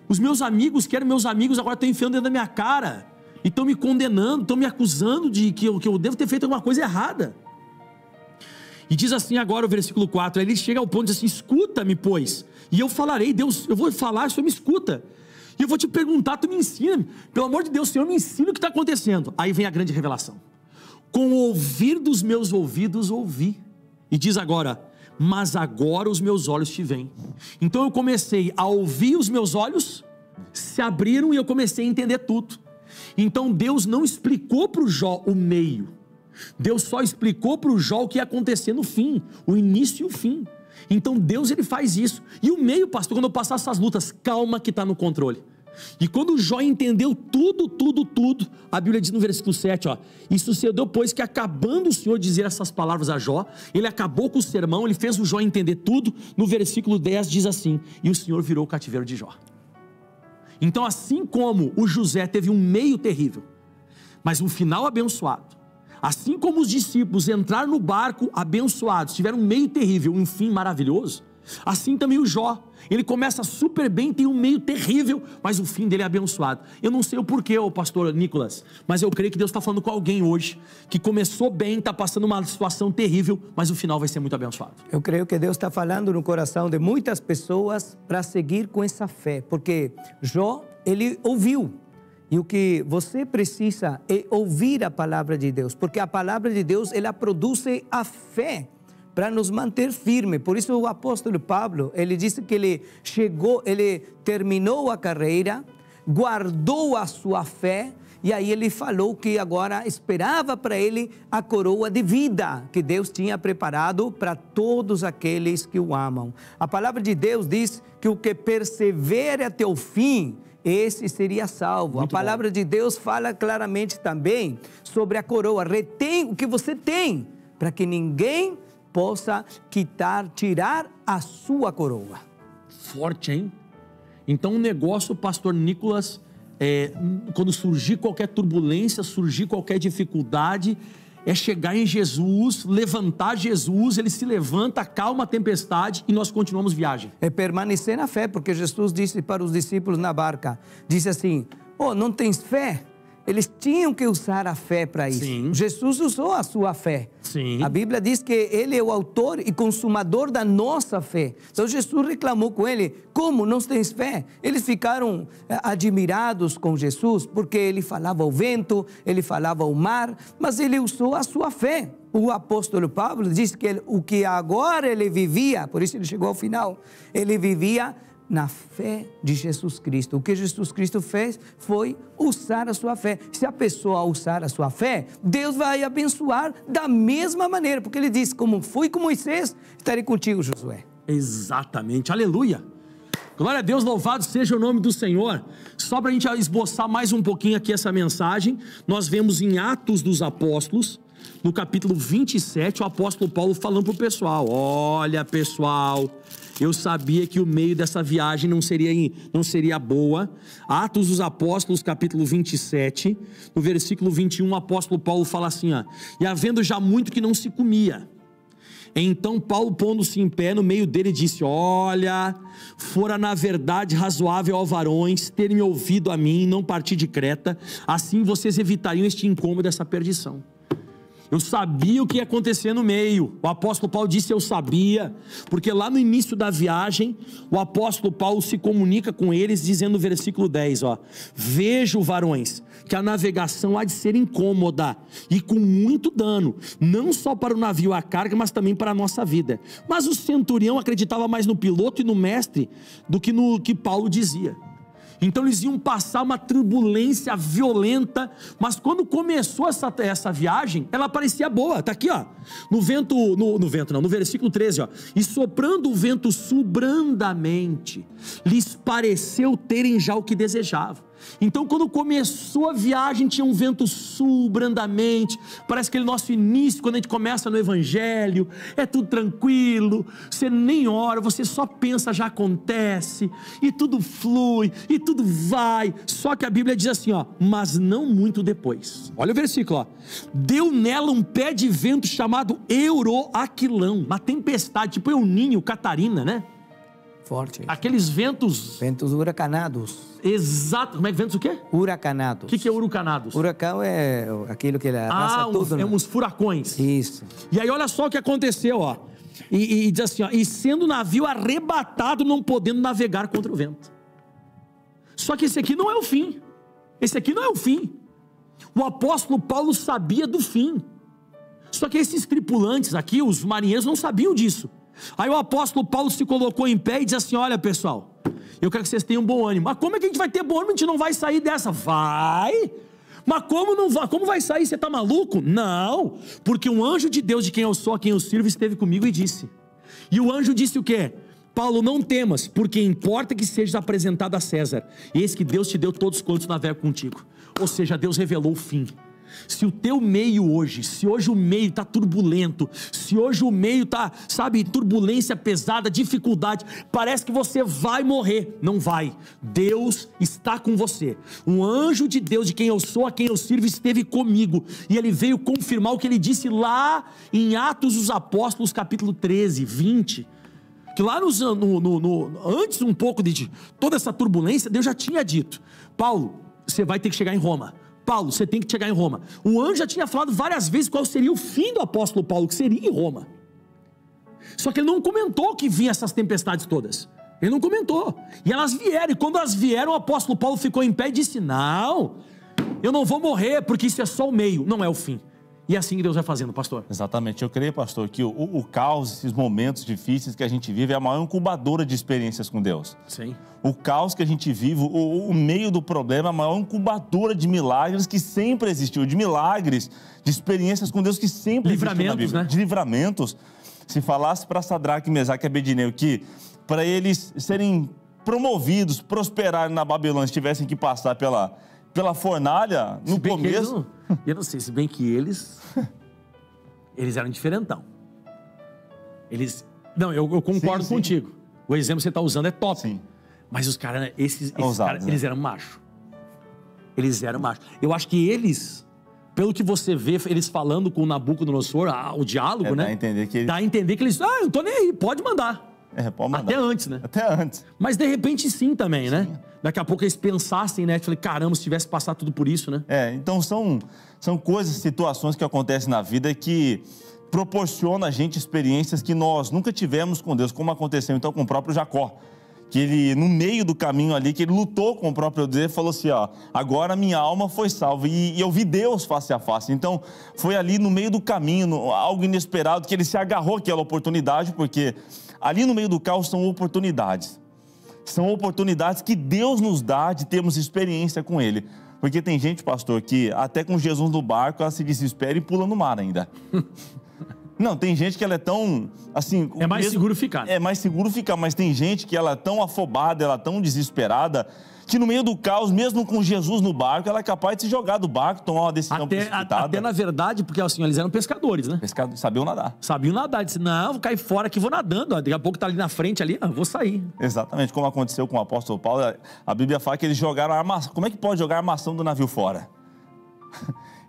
Os meus amigos, que eram meus amigos, agora estão enfiando dentro da minha cara e estão me condenando, estão me acusando de que eu devo ter feito alguma coisa errada. E diz assim agora o versículo 4, aí ele chega ao ponto de dizer assim: escuta-me, pois, e eu falarei. Deus, eu vou falar, o Senhor me escuta. E eu vou te perguntar, tu me ensina. Pelo amor de Deus, Senhor, me ensina o que está acontecendo. Aí vem a grande revelação: com o ouvir dos meus ouvidos ouvi. E diz agora: mas agora os meus olhos te veem. Então eu comecei a ouvir, os meus olhos se abriram e eu comecei a entender tudo. Então Deus não explicou para o Jó o meio, Deus só explicou para o Jó o que ia acontecer no fim, o início e o fim. Então Deus, ele faz isso. E o meio, pastor, quando eu passar essas lutas, calma que está no controle. E quando o Jó entendeu tudo, a Bíblia diz no versículo 7, ó: e sucedeu, pois, que acabando o Senhor dizer essas palavras a Jó, ele acabou com o sermão, ele fez o Jó entender tudo. No versículo 10 diz assim: e o Senhor virou o cativeiro de Jó. Então, assim como o José teve um meio terrível, mas um final abençoado. Assim como os discípulos entraram no barco abençoados, tiveram um meio terrível, um fim maravilhoso, assim também o Jó. Ele começa super bem, tem um meio terrível, mas o fim dele é abençoado. Eu não sei o porquê, ô pastor Nicolas, mas eu creio que Deus está falando com alguém hoje, que começou bem, está passando uma situação terrível, mas o final vai ser muito abençoado. Eu creio que Deus está falando no coração de muitas pessoas para seguir com essa fé, porque Jó, ele ouviu. E o que você precisa é ouvir a palavra de Deus, porque a palavra de Deus, ela produz a fé para nos manter firmes. Por isso o apóstolo Pablo, ele disse que ele terminou a carreira, guardou a sua fé, e aí ele falou que agora esperava para ele a coroa de vida que Deus tinha preparado para todos aqueles que o amam. A palavra de Deus diz que o que persevere até o fim, esse seria salvo. Muito a palavra de Deus fala claramente também sobre a coroa. Retém o que você tem, para que ninguém possa tirar a sua coroa. Forte, hein? Então o negócio, pastor Nicolas, quando surgir qualquer turbulência, surgir qualquer dificuldade, é chegar em Jesus, levantar Jesus, ele se levanta, acalma a tempestade e nós continuamos viagem. É permanecer na fé, porque Jesus disse para os discípulos na barca, disse assim, não tens fé? Eles tinham que usar a fé para isso. Sim. Jesus usou a sua fé. Sim. A Bíblia diz que ele é o autor e consumador da nossa fé. Então Jesus reclamou com ele, como não tens fé? Eles ficaram admirados com Jesus, porque ele falava ao vento, ele falava ao mar, mas ele usou a sua fé. O apóstolo Pablo disse que o que agora ele vivia, por isso ele chegou ao final, ele vivia na fé de Jesus Cristo. O que Jesus Cristo fez foi usar a sua fé. Se a pessoa usar a sua fé, Deus vai abençoar da mesma maneira, porque ele disse, como fui com Moisés, estarei contigo, Josué. Exatamente, aleluia. Glória a Deus, louvado seja o nome do Senhor. Só para a gente esboçar mais um pouquinho aqui essa mensagem, nós vemos em Atos dos Apóstolos, no capítulo 27, o apóstolo Paulo falando para o pessoal, olha pessoal, eu sabia que o meio dessa viagem não seria boa. Atos dos Apóstolos, capítulo 27, no versículo 21, o apóstolo Paulo fala assim, e havendo já muito que não se comia, então Paulo, pondo-se em pé no meio dele, disse, olha, fora na verdade razoável aos varões terem ouvido a mim, não partir de Creta, assim vocês evitariam este incômodo, essa perdição. Eu sabia o que ia acontecer no meio. O apóstolo Paulo disse, eu sabia, porque lá no início da viagem, o apóstolo Paulo se comunica com eles, dizendo no versículo 10, vejo, varões, que a navegação há de ser incômoda e com muito dano, não só para o navio, a carga, mas também para a nossa vida. Mas o centurião acreditava mais no piloto e no mestre do que no que Paulo dizia. Então eles iam passar uma turbulência violenta, mas quando começou essa viagem, ela parecia boa, está aqui no versículo 13, e soprando o vento sul brandamente, lhes pareceu terem já o que desejavam. Então quando começou a viagem, tinha um vento sul brandamente, parece aquele nosso início, quando a gente começa no evangelho, é tudo tranquilo, você nem ora, você só pensa, já acontece, e tudo flui, e tudo vai, só que a Bíblia diz assim, mas não muito depois, olha o versículo, deu nela um pé de vento chamado Euroaquilão, uma tempestade, tipo Euninho, Catarina, né? Forte. Aqueles ventos huracanados. Exato. Como é que ventos o quê? Huracanados. O que é huracanados? Huracão é aquilo que ele arrasa tudo. É uns furacões. Isso. E aí olha só o que aconteceu, E diz assim, e sendo o navio arrebatado, não podendo navegar contra o vento. Só que esse aqui não é o fim. Esse aqui não é o fim. O apóstolo Paulo sabia do fim. Só que esses tripulantes aqui, os marinheiros, não sabiam disso. Aí o apóstolo Paulo se colocou em pé e disse assim, olha pessoal, eu quero que vocês tenham bom ânimo. Mas como é que a gente vai ter bom ânimo? A gente não vai sair dessa. Vai? Mas como não vai? Como vai sair? Você está maluco? Não, porque um anjo de Deus, de quem eu sou, a quem eu sirvo, esteve comigo e disse. E o anjo disse o quê? Paulo, não temas, porque importa que sejas apresentado a César. Eis que Deus te deu todos quantos navegam contigo. Ou seja, Deus revelou o fim. Se o teu meio hoje, se hoje o meio está turbulento, se hoje o meio está, sabe, turbulência pesada, dificuldade, parece que você vai morrer. Não vai. Deus está com você. Um anjo de Deus, de quem eu sou, a quem eu sirvo, esteve comigo. E ele veio confirmar o que ele disse lá em Atos dos Apóstolos, capítulo 13, 20. Que lá antes um pouco de toda essa turbulência, Deus já tinha dito: Paulo, você vai ter que chegar em Roma. Paulo, você tem que chegar em Roma. O anjo já tinha falado várias vezes qual seria o fim do apóstolo Paulo, que seria em Roma. Só que ele não comentou que vinha essas tempestades todas. Ele não comentou. E elas vieram, e quando elas vieram, o apóstolo Paulo ficou em pé e disse: não, eu não vou morrer, porque isso é só o meio, não é o fim. E é assim que Deus vai fazendo, pastor. Exatamente. Eu creio, pastor, que o caos, esses momentos difíceis que a gente vive, é a maior incubadora de experiências com Deus. Sim. O caos que a gente vive, o meio do problema, é a maior incubadora de milagres que sempre existiu, de milagres, de experiências com Deus que sempre existiu na Bíblia. Né? De livramentos. Se falasse para Sadraque, Mesaque e Abednego que para eles serem promovidos, prosperarem na Babilônia, tivessem que passar pela fornalha, no começo... Eu não sei, se bem que eles eram diferentão. Não, eu concordo contigo. O exemplo que você está usando é top. Sim. Mas os caras, esses caras, eles eram macho. Eles eram macho. Eu acho que eles, pelo que você vê, eles falando com o Nabucodonosor, o diálogo, né? Dá a entender que eles, eu não tô nem aí, pode mandar. Pode mandar. Até antes, né? Até antes. Mas de repente sim também, né? Daqui a pouco eles pensassem, né? Falei, caramba, se tivesse passado tudo por isso, né? Então são coisas, situações que acontecem na vida que proporcionam a gente experiências que nós nunca tivemos com Deus, como aconteceu então com o próprio Jacó. Que ele, no meio do caminho ali, que ele lutou com o próprio Deus e falou assim, agora minha alma foi salva. E eu vi Deus face a face. Então, foi ali no meio do caminho, algo inesperado, que ele se agarrou àquela oportunidade, porque ali no meio do caos são oportunidades. São oportunidades que Deus nos dá de termos experiência com Ele. Porque tem gente, pastor, que até com Jesus no barco, ela se desespera e pula no mar ainda. Não, tem gente que ela é tão, assim... É mais seguro ficar. É mais seguro ficar, mas tem gente que ela é tão afobada, ela é tão desesperada, que no meio do caos, mesmo com Jesus no barco, ela é capaz de se jogar do barco, tomar uma decisão precipitada. Até na verdade, porque assim, eles eram pescadores, né? Sabiam nadar. Sabiam nadar. Disse, não, vou cair fora aqui, vou nadando. Daqui a pouco tá ali na frente, ali, vou sair. Exatamente, como aconteceu com o apóstolo Paulo, a Bíblia fala que eles jogaram a armação. Como é que pode jogar a armação do navio fora?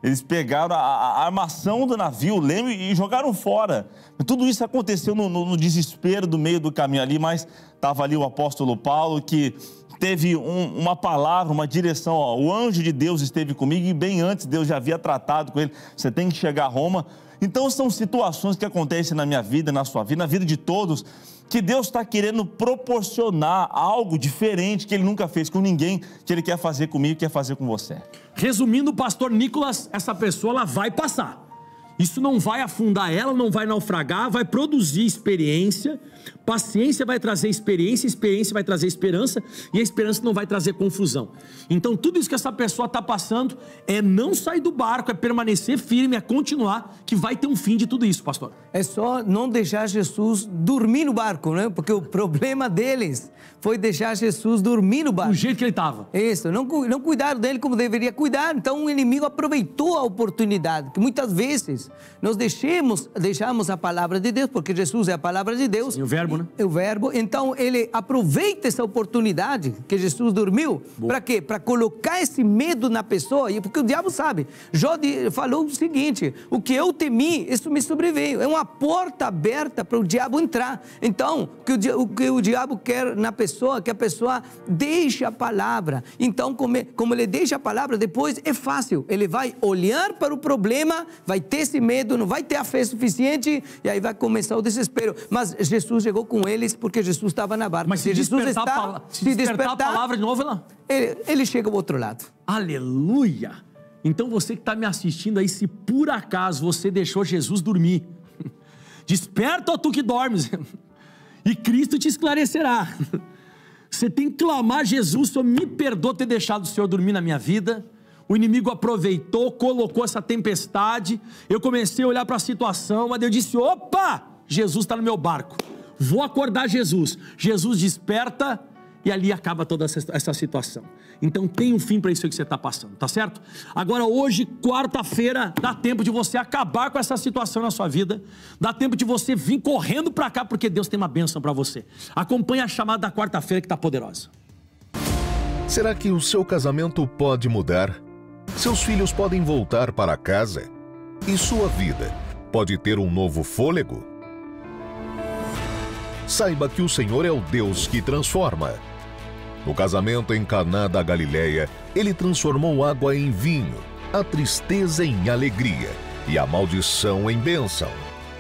Eles pegaram a armação do navio, o leme, e jogaram fora. Tudo isso aconteceu no desespero do meio do caminho ali, mas estava ali o apóstolo Paulo, que teve uma palavra, uma direção. O anjo de Deus esteve comigo e bem antes Deus já havia tratado com ele. Você tem que chegar a Roma. Então são situações que acontecem na minha vida, na sua vida, na vida de todos, que Deus está querendo proporcionar algo diferente que Ele nunca fez com ninguém, que Ele quer fazer comigo, quer fazer com você. Resumindo, pastor Nicolas, essa pessoa ela vai passar. Isso não vai afundar ela, não vai naufragar, vai produzir experiência. Paciência vai trazer experiência, experiência vai trazer esperança, e a esperança não vai trazer confusão. Então tudo isso que essa pessoa está passando é não sair do barco, é permanecer firme, é continuar, que vai ter um fim de tudo isso, pastor. É só não deixar Jesus dormir no barco, né? Porque o problema deles foi deixar Jesus dormir no barco. Do jeito que ele estava. Isso, não cuidaram dele como deveria cuidar. Então o inimigo aproveitou a oportunidade, que muitas vezes nós deixamos a palavra de Deus, porque Jesus é a palavra de Deus. Sim, o verbo, né? É o verbo. Então ele aproveita essa oportunidade que Jesus dormiu. Para quê? Para colocar esse medo na pessoa. Porque o diabo sabe. Jó falou o seguinte: o que eu temi, isso me sobreveio. É uma porta aberta para o diabo entrar. Então, o que o diabo quer na pessoa, que a pessoa deixe a palavra. Então, como ele deixa a palavra, depois é fácil. Ele vai olhar para o problema, vai ter esse medo, não vai ter a fé suficiente, e aí vai começar o desespero. Mas Jesus chegou com eles porque Jesus estava na barca. Mas se despertar a palavra de novo, ele chega ao outro lado. Aleluia! Então você que está me assistindo aí, se por acaso você deixou Jesus dormir, desperta, ó tu que dormes, e Cristo te esclarecerá. Você tem que clamar: Jesus, Senhor, me perdoa ter deixado o Senhor dormir na minha vida. O inimigo aproveitou, colocou essa tempestade, eu comecei a olhar para a situação, mas eu disse: opa, Jesus está no meu barco, vou acordar Jesus. Jesus desperta, e ali acaba toda essa situação. Então tem um fim para isso aí que você está passando, tá certo? Agora hoje, quarta-feira, dá tempo de você acabar com essa situação na sua vida, dá tempo de você vir correndo para cá, porque Deus tem uma bênção para você. Acompanhe a chamada da quarta-feira que está poderosa. Será que o seu casamento pode mudar? Seus filhos podem voltar para casa? E sua vida pode ter um novo fôlego? Saiba que o Senhor é o Deus que transforma. No casamento em Caná da Galileia, ele transformou água em vinho, a tristeza em alegria e a maldição em bênção.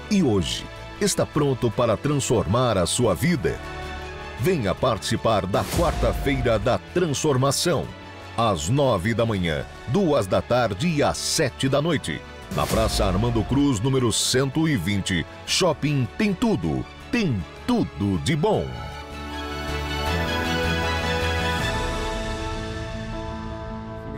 E hoje, está pronto para transformar a sua vida? Venha participar da quarta-feira da transformação, às 9 da manhã, 2 da tarde e às 7 da noite. Na Praça Armando Cruz, número 120, Shopping Tem Tudo de bom.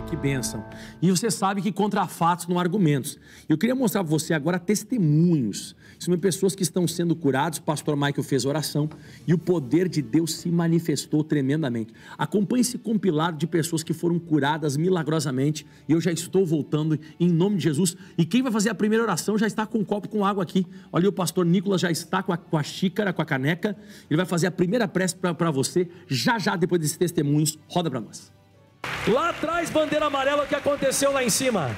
Que bênção. E você sabe que contra fatos não há argumentos. Eu queria mostrar para você agora testemunhos. São pessoas que estão sendo curadas. O pastor Michael fez oração e o poder de Deus se manifestou tremendamente. Acompanhe esse compilado de pessoas que foram curadas milagrosamente. E eu já estou voltando em nome de Jesus. E quem vai fazer a primeira oração já está com um copo com água aqui. Olha, o pastor Nicolas já está com a xícara, com a caneca. Ele vai fazer a primeira prece para você. Já, depois desses testemunhos, roda para nós. Lá atrás, bandeira amarela, o que aconteceu lá em cima?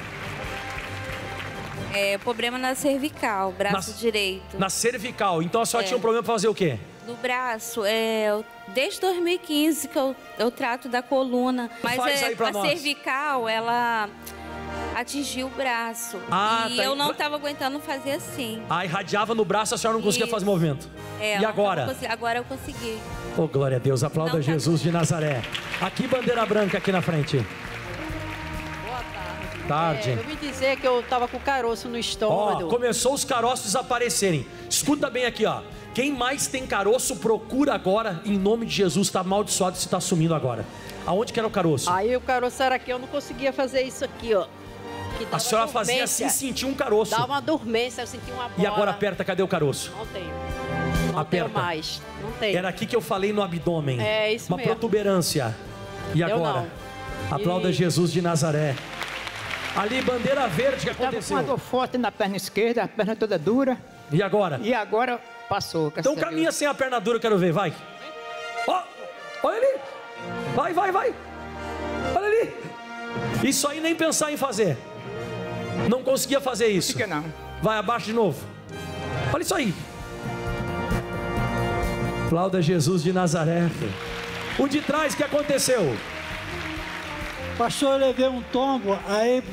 Problema na cervical, braço direito. Na cervical, então a senhora tinha um problema para fazer o quê? No braço, desde 2015 que eu trato da coluna. Mas a cervical, ela atingiu o braço. Eu não estava aguentando fazer assim. Irradiava no braço, a senhora não conseguia fazer movimento. E agora? Agora eu consegui. Oh, glória a Deus, aplauda Jesus de Nazaré. Aqui, bandeira branca aqui na frente. Boa tarde. Eu vim dizer que eu estava com caroço no estômago. Começou os caroços a aparecerem. Escuta bem aqui, ó. Quem mais tem caroço, procura agora, em nome de Jesus. Está amaldiçoado, se está sumindo agora. Aonde que era o caroço? Aí o caroço era aqui, eu não conseguia fazer isso aqui, ó. A senhora fazia assim e sentia um caroço. Dá uma dormência, eu senti uma bola. E agora aperta, cadê o caroço? Não tenho. Não tenho mais. Não tenho. Era aqui que eu falei no abdômen. É isso mesmo. Uma protuberância. E agora? Aplauda Jesus de Nazaré. Ali, bandeira verde, o que aconteceu? Estava com uma dor forte na perna esquerda, a perna toda dura. E agora? E agora passou. Então caminha sem a perna dura, quero ver, vai. Olha ali. Vai. Olha ali. Isso aí nem pensar em fazer. Não conseguia fazer isso. Fica não. Vai, abaixo de novo. Olha isso aí. Aplauda Jesus de Nazaré. O de trás, o que aconteceu? Pastor, eu levei um tombo, aí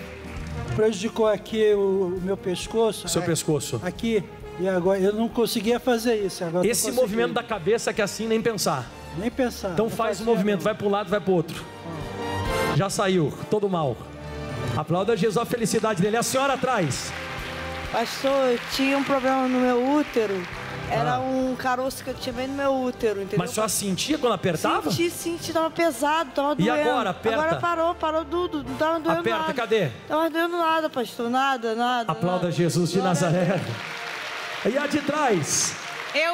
prejudicou aqui o meu pescoço. Seu pescoço. Aqui, e agora eu não conseguia fazer isso. Agora esse movimento da cabeça que assim, nem pensar. Nem pensar. Então faz o movimento, vai para um lado, vai para o outro. Já saiu, todo mal. Aplauda Jesus, a felicidade dele. A senhora atrás. Pastor, eu tinha um problema no meu útero. Era um caroço que eu tinha bem no meu útero, entendeu? Mas a senhora sentia quando apertava? Senti, tava pesado, tava doendo. E agora, aperta? Agora parou tudo, não tava doendo nada. Aperta, cadê? Tava doendo nada, pastor, nada. Aplauda Jesus de Nazaré. E a de trás?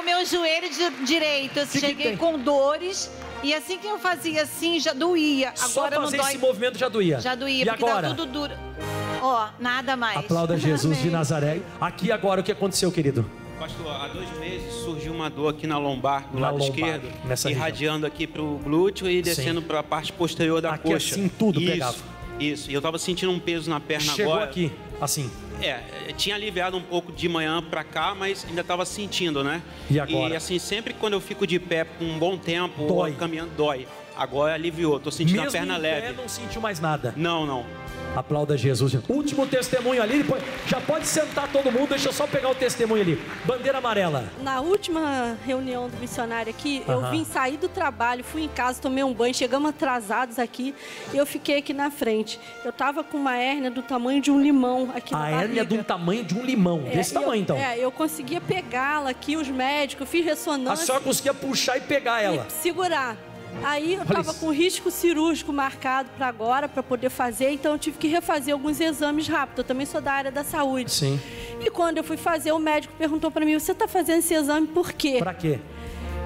Meu joelho direito, eu cheguei com dores. E assim que eu fazia assim, já doía. Agora só fazer esse movimento já doía? Já doía, e porque agora? tá tudo duro. Nada mais. Aplauda Jesus de Nazaré. Aqui agora, o que aconteceu, querido? Pastor, há 2 meses surgiu uma dor aqui na lombar, do lado esquerdo, irradiando aqui para o glúteo e descendo para a parte posterior da coxa. Aqui assim tudo pegava. Isso, e eu estava sentindo um peso na perna agora. Chegou aqui, assim. Tinha aliviado um pouco de manhã para cá, mas ainda estava sentindo, né? E agora? E assim, sempre quando eu fico de pé por um bom tempo, dói. Caminhando, dói. Agora aliviou, tô sentindo a perna leve. Mesmo em pé, não sentiu mais nada? Não. Aplauda Jesus. Último testemunho ali, já pode sentar todo mundo, deixa eu só pegar o testemunho ali. Bandeira amarela. Na última reunião do missionário aqui, eu vim sair do trabalho, fui em casa, tomei um banho, chegamos atrasados aqui, e eu fiquei aqui na frente. Eu tava com uma hérnia do tamanho de um limão aqui na barriga. A hérnia do tamanho de um limão, desse tamanho então? Eu conseguia pegá-la aqui, os médicos, eu fiz ressonância. A senhora conseguia puxar e pegar ela? E segurar. Aí eu estava com risco cirúrgico marcado para agora, para poder fazer, então eu tive que refazer alguns exames rápidos. Eu também sou da área da saúde. Sim. E quando eu fui fazer, o médico perguntou para mim, você está fazendo esse exame por quê? Para quê?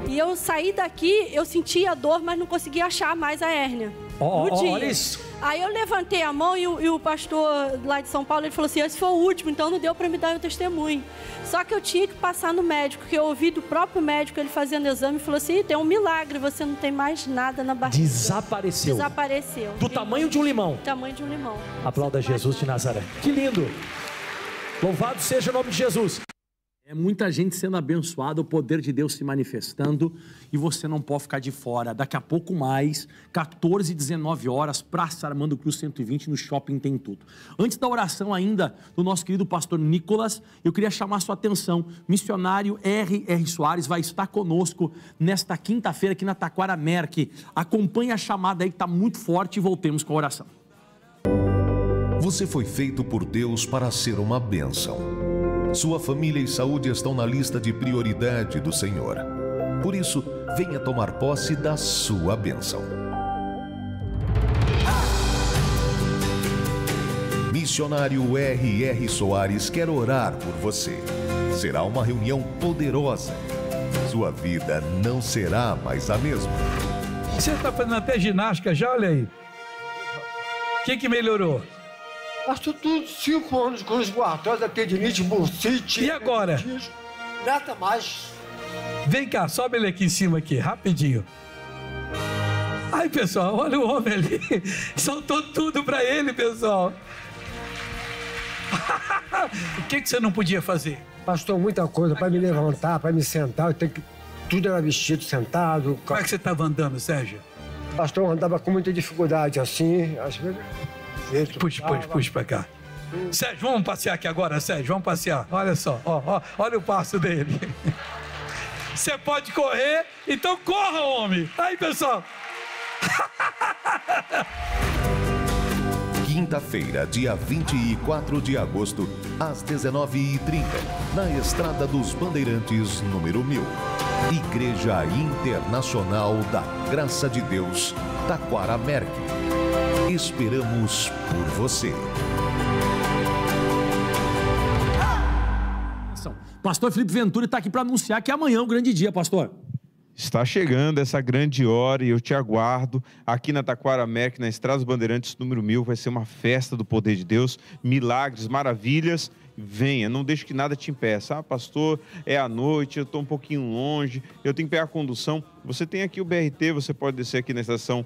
E eu saí daqui, eu sentia dor, mas não conseguia achar mais a hérnia. No dia. Olha isso. Aí eu levantei a mão e o pastor lá de São Paulo, ele falou assim, esse foi o último, então não deu para me dar o testemunho. Só que eu tinha que passar no médico, que eu ouvi do próprio médico, ele fazendo exame, e falou assim, tem um milagre, você não tem mais nada na barriga. Desapareceu. Desapareceu. Do tamanho de um limão. Do tamanho de um limão. Aplauda Jesus de Nazaré. Que lindo. Louvado seja o nome de Jesus. É muita gente sendo abençoada, o poder de Deus se manifestando e você não pode ficar de fora. Daqui a pouco mais, 14 e 19 horas, Praça Armando Cruz 120, no Shopping Tem Tudo. Antes da oração ainda do nosso querido pastor Nicolas, eu queria chamar a sua atenção. Missionário R.R. Soares vai estar conosco nesta quinta-feira aqui na Taquara Merck. Acompanhe a chamada aí que está muito forte e voltemos com a oração. Você foi feito por Deus para ser uma bênção. Sua família e saúde estão na lista de prioridade do Senhor. Por isso, venha tomar posse da sua bênção. Missionário R.R. Soares quer orar por você. Será uma reunião poderosa. Sua vida não será mais a mesma. Você está fazendo até ginástica já, olha aí. O que melhorou? Passou tudo 5 anos com os guardados, tendinite, bursite. E agora? Nada mais. Vem cá, sobe ele aqui em cima, aqui, rapidinho. Ai, pessoal, olha o homem ali. Soltou tudo pra ele, pessoal. O que você não podia fazer? Pastor, muita coisa. Para me levantar, para me sentar, eu tenho que... Tudo era vestido, sentado. Como é que você estava andando, Sérgio? Pastor, eu andava com muita dificuldade, assim, às vezes... Puxa pra cá. Sérgio, vamos passear aqui agora, Sérgio, vamos passear. Olha só, olha o passo dele. Você pode correr, então corra, homem. Aí, pessoal. Quinta-feira, dia 24 de agosto, às 19h30, na Estrada dos Bandeirantes, número 1000. Igreja Internacional da Graça de Deus, Taquara Merck. Esperamos por você. Pastor Felipe Ventura está aqui para anunciar que amanhã é um grande dia, pastor. Está chegando essa grande hora e eu te aguardo aqui na Taquara Merck, na Estrada dos Bandeirantes, número 1000. Vai ser uma festa do poder de Deus, milagres, maravilhas. Venha, não deixe que nada te impeça. Ah, pastor, é à noite, eu estou um pouquinho longe, eu tenho que pegar a condução. Você tem aqui o BRT, você pode descer aqui na estação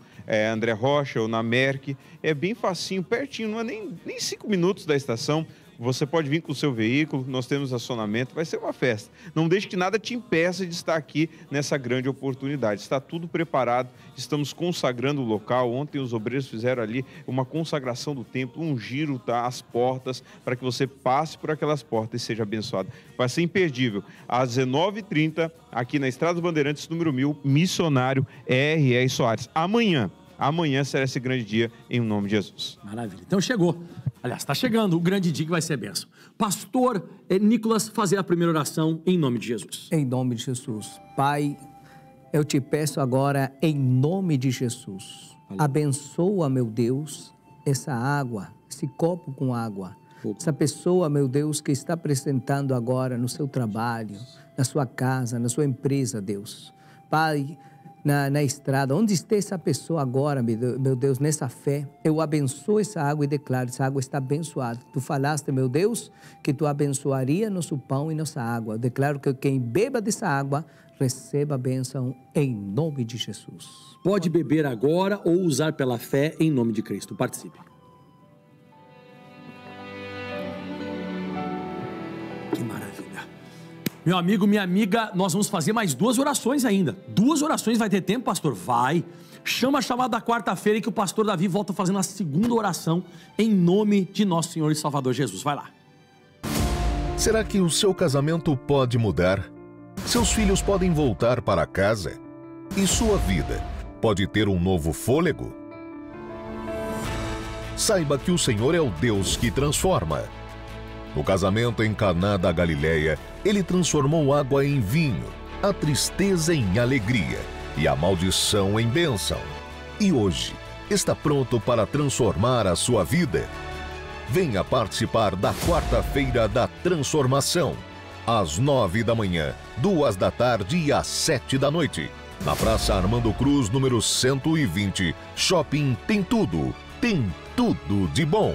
André Rocha ou na Merck. É bem facinho, pertinho, não é nem 5 minutos da estação. Você pode vir com o seu veículo, nós temos estacionamento, vai ser uma festa. Não deixe que nada te impeça de estar aqui nessa grande oportunidade. Está tudo preparado, estamos consagrando o local. Ontem os obreiros fizeram ali uma consagração do templo, um giro, tá, as portas, para que você passe por aquelas portas e seja abençoado. Vai ser imperdível. Às 19h30, aqui na Estrada dos Bandeirantes, número 1000, missionário R.R. Soares. Amanhã será esse grande dia, em nome de Jesus. Maravilha. Então chegou. Aliás, está chegando o grande dia que vai ser bênção. Pastor Nicolas, fazer a primeira oração em nome de Jesus. Em nome de Jesus. Pai, eu te peço agora, em nome de Jesus, abençoa, meu Deus, essa água, esse copo com água. Essa pessoa, meu Deus, que está apresentando agora no seu trabalho, na sua casa, na sua empresa, Deus. Pai, na estrada, onde está essa pessoa agora, meu Deus, nessa fé, eu abençoo essa água e declaro, essa água está abençoada. Tu falaste, meu Deus, que tu abençoaria nosso pão e nossa água. Eu declaro que quem beba dessa água, receba a bênção em nome de Jesus. Pode beber agora ou usar pela fé em nome de Cristo. Participe. Que maravilha. Meu amigo, minha amiga, nós vamos fazer mais 2 orações ainda. 2 orações, vai ter tempo, pastor? Vai. Chama a chamada da quarta-feira e que o pastor Davi volta fazendo a segunda oração em nome de nosso Senhor e Salvador Jesus. Vai lá. Será que o seu casamento pode mudar? Seus filhos podem voltar para casa? E sua vida pode ter um novo fôlego? Saiba que o Senhor é o Deus que transforma. No casamento em Caná da Galileia, ele transformou água em vinho, a tristeza em alegria e a maldição em bênção. E hoje, está pronto para transformar a sua vida? Venha participar da quarta-feira da transformação. às 9 da manhã, 2 da tarde e às 7 da noite. Na Praça Armando Cruz, número 120, Shopping tem tudo de bom.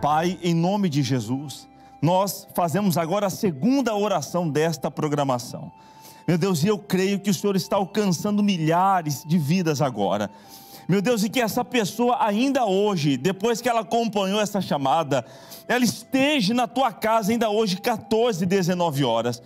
Pai, em nome de Jesus, nós fazemos agora a segunda oração desta programação. Meu Deus, e eu creio que o Senhor está alcançando milhares de vidas agora. Meu Deus, e que essa pessoa ainda hoje, depois que ela acompanhou essa chamada, ela esteja na tua casa ainda hoje, 14, 19 horas,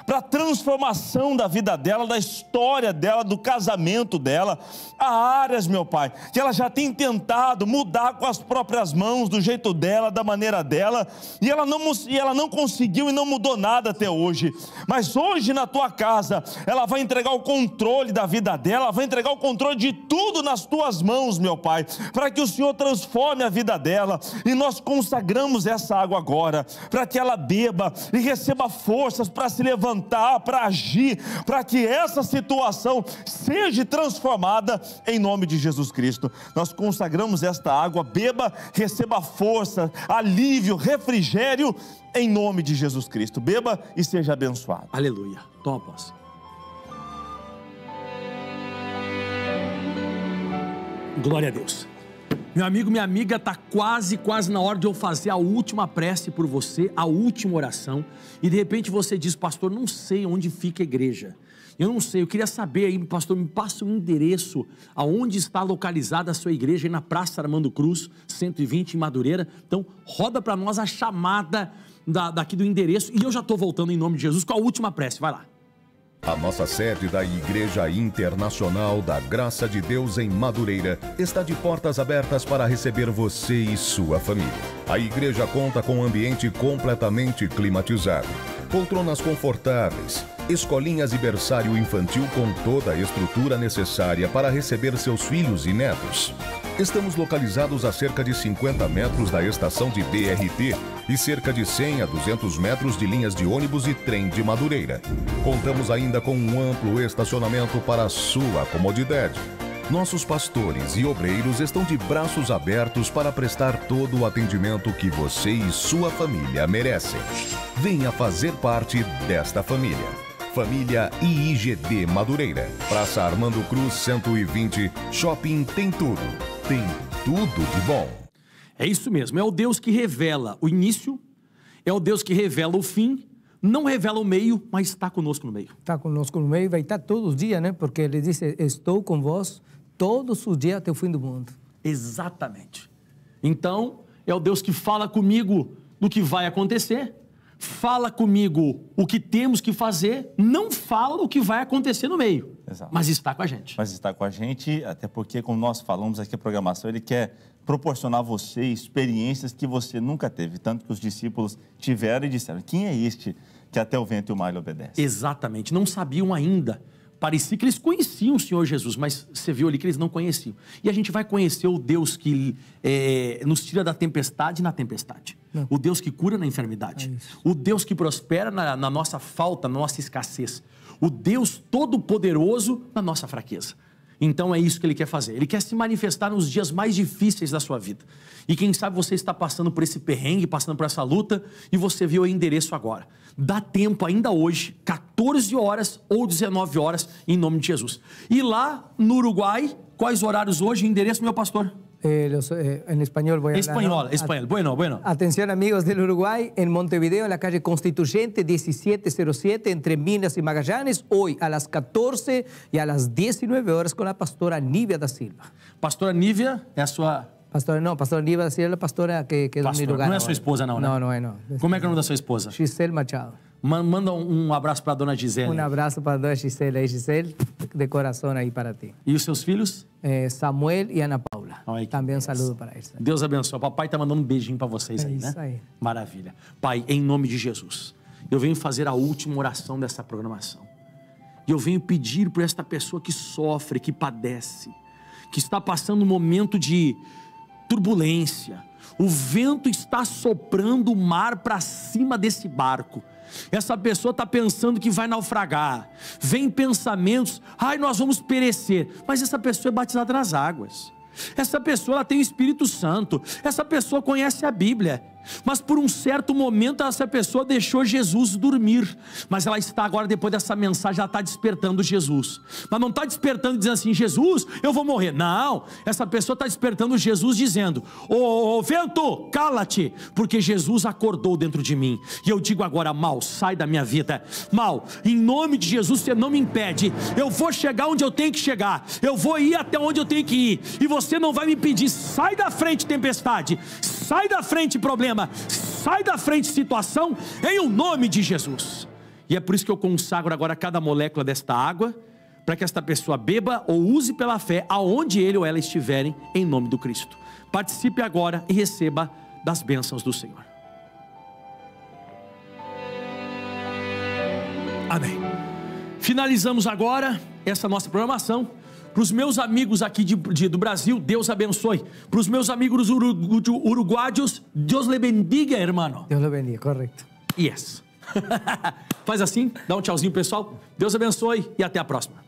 para a transformação da vida dela, da história dela, do casamento dela. Há áreas, meu Pai, que ela já tem tentado mudar com as próprias mãos, do jeito dela, da maneira dela, e ela não conseguiu e não mudou nada até hoje. Mas hoje na tua casa, ela vai entregar o controle da vida dela, vai entregar o controle de tudo nas tuas mãos, meu Pai, para que o Senhor transforme a vida dela. E nós consagramos essa água agora, para que ela beba e receba forças para se levantar, para agir, para que essa situação seja transformada em nome de Jesus Cristo. Nós consagramos esta água, beba, receba força, alívio, refrigério em nome de Jesus Cristo. Beba e seja abençoado. Aleluia. Toma posse. Glória a Deus. Meu amigo, minha amiga, está quase na hora de eu fazer a última prece por você, a última oração, e de repente você diz: pastor, não sei onde fica a igreja, eu não sei, eu queria saber aí, pastor, me passa o endereço, aonde está localizada a sua igreja, aí na Praça Armando Cruz, 120 em Madureira. Então roda para nós a chamada daqui do endereço, e eu já estou voltando em nome de Jesus com a última prece, vai lá. A nossa sede da Igreja Internacional da Graça de Deus em Madureira está de portas abertas para receber você e sua família. A igreja conta com um ambiente completamente climatizado, poltronas confortáveis, escolinhas e berçário infantil com toda a estrutura necessária para receber seus filhos e netos. Estamos localizados a cerca de 50 metros da estação de BRT e cerca de 100 a 200 metros de linhas de ônibus e trem de Madureira. Contamos ainda com um amplo estacionamento para a sua comodidade. Nossos pastores e obreiros estão de braços abertos para prestar todo o atendimento que você e sua família merecem. Venha fazer parte desta família. Família IIGD Madureira. Praça Armando Cruz 120, Shopping tem tudo de bom. É isso mesmo, é o Deus que revela o início, é o Deus que revela o fim, não revela o meio, mas está conosco no meio. Está conosco no meio, vai estar todos os dias, né? Porque ele disse: estou com vós todos os dias até o fim do mundo. Exatamente. Então, é o Deus que fala comigo do que vai acontecer, fala comigo o que temos que fazer, não fala o que vai acontecer no meio. Exato. Mas está com a gente. Mas está com a gente, até porque, como nós falamos aqui, a programação, ele quer proporcionar a você experiências que você nunca teve. Tanto que os discípulos tiveram e disseram: quem é este que até o vento e o mar lhe obedece? Exatamente, não sabiam ainda. Parecia que eles conheciam o Senhor Jesus, mas você viu ali que eles não conheciam. E a gente vai conhecer o Deus que nos tira da tempestade na tempestade. Não. O Deus que cura na enfermidade. O Deus que prospera na nossa falta, na nossa escassez. O Deus todo-poderoso na nossa fraqueza. Então é isso que Ele quer fazer. Ele quer se manifestar nos dias mais difíceis da sua vida. E quem sabe você está passando por esse perrengue, passando por essa luta, e você viu o endereço agora. Dá tempo ainda hoje, 14 horas ou 19 horas, em nome de Jesus. E lá no Uruguai, quais horários hoje? Endereço, meu pastor? En español voy a hablar. Español. Bueno. Atención, amigos del Uruguay, en Montevideo, en la calle Constituyente 1707, entre Minas y Magallanes, hoy a las 14 y a las 19 horas con la pastora Nívia da Silva. Pastora Nívia é a sua... Pastora Nívia da Silva é a pastora que pastor, lugar. Não é sua esposa, não, né? Não é não. Como é que é o nome da sua esposa? Gisele Machado. Manda um abraço para a dona Gisele. Um abraço para a dona Gisele. Aí, Gisele, de coração aí para ti. E os seus filhos? Samuel e Ana Paula. Ai, também um saludo para eles. Deus abençoe. Papai está mandando um beijinho para vocês aí, né? Isso aí. Maravilha. Pai, em nome de Jesus, eu venho fazer a última oração dessa programação. E eu venho pedir por esta pessoa que sofre, que padece, que está passando um momento de turbulência. O vento está soprando o mar para cima desse barco. Essa pessoa está pensando que vai naufragar. Vem pensamentos: ai, nós vamos perecer. Mas essa pessoa é batizada nas águas. Essa pessoa ela tem o Espírito Santo. Essa pessoa conhece a Bíblia. Mas por um certo momento essa pessoa deixou Jesus dormir. Mas ela está agora, depois dessa mensagem, ela está despertando Jesus. Mas não está despertando dizendo assim: Jesus, eu vou morrer. Não, essa pessoa está despertando Jesus dizendo: ô vento, cala-te, porque Jesus acordou dentro de mim. E eu digo agora: mal, sai da minha vida. Mal, em nome de Jesus, você não me impede. Eu vou chegar onde eu tenho que chegar. Eu vou ir até onde eu tenho que ir. E você não vai me impedir. Sai da frente, tempestade. Sai da frente, problema. Sai da frente, situação, em o nome de Jesus. E é por isso que eu consagro agora cada molécula desta água, para que esta pessoa beba ou use pela fé aonde ele ou ela estiverem, em nome do Cristo. Participe agora e receba das bênçãos do Senhor. Amém. Finalizamos agora essa nossa programação. Para os meus amigos aqui do Brasil, Deus abençoe. Para os meus amigos uruguaios, Deus le bendiga, hermano. Deus le bendiga, correto. Yes. Faz assim, dá um tchauzinho, pessoal. Deus abençoe e até a próxima.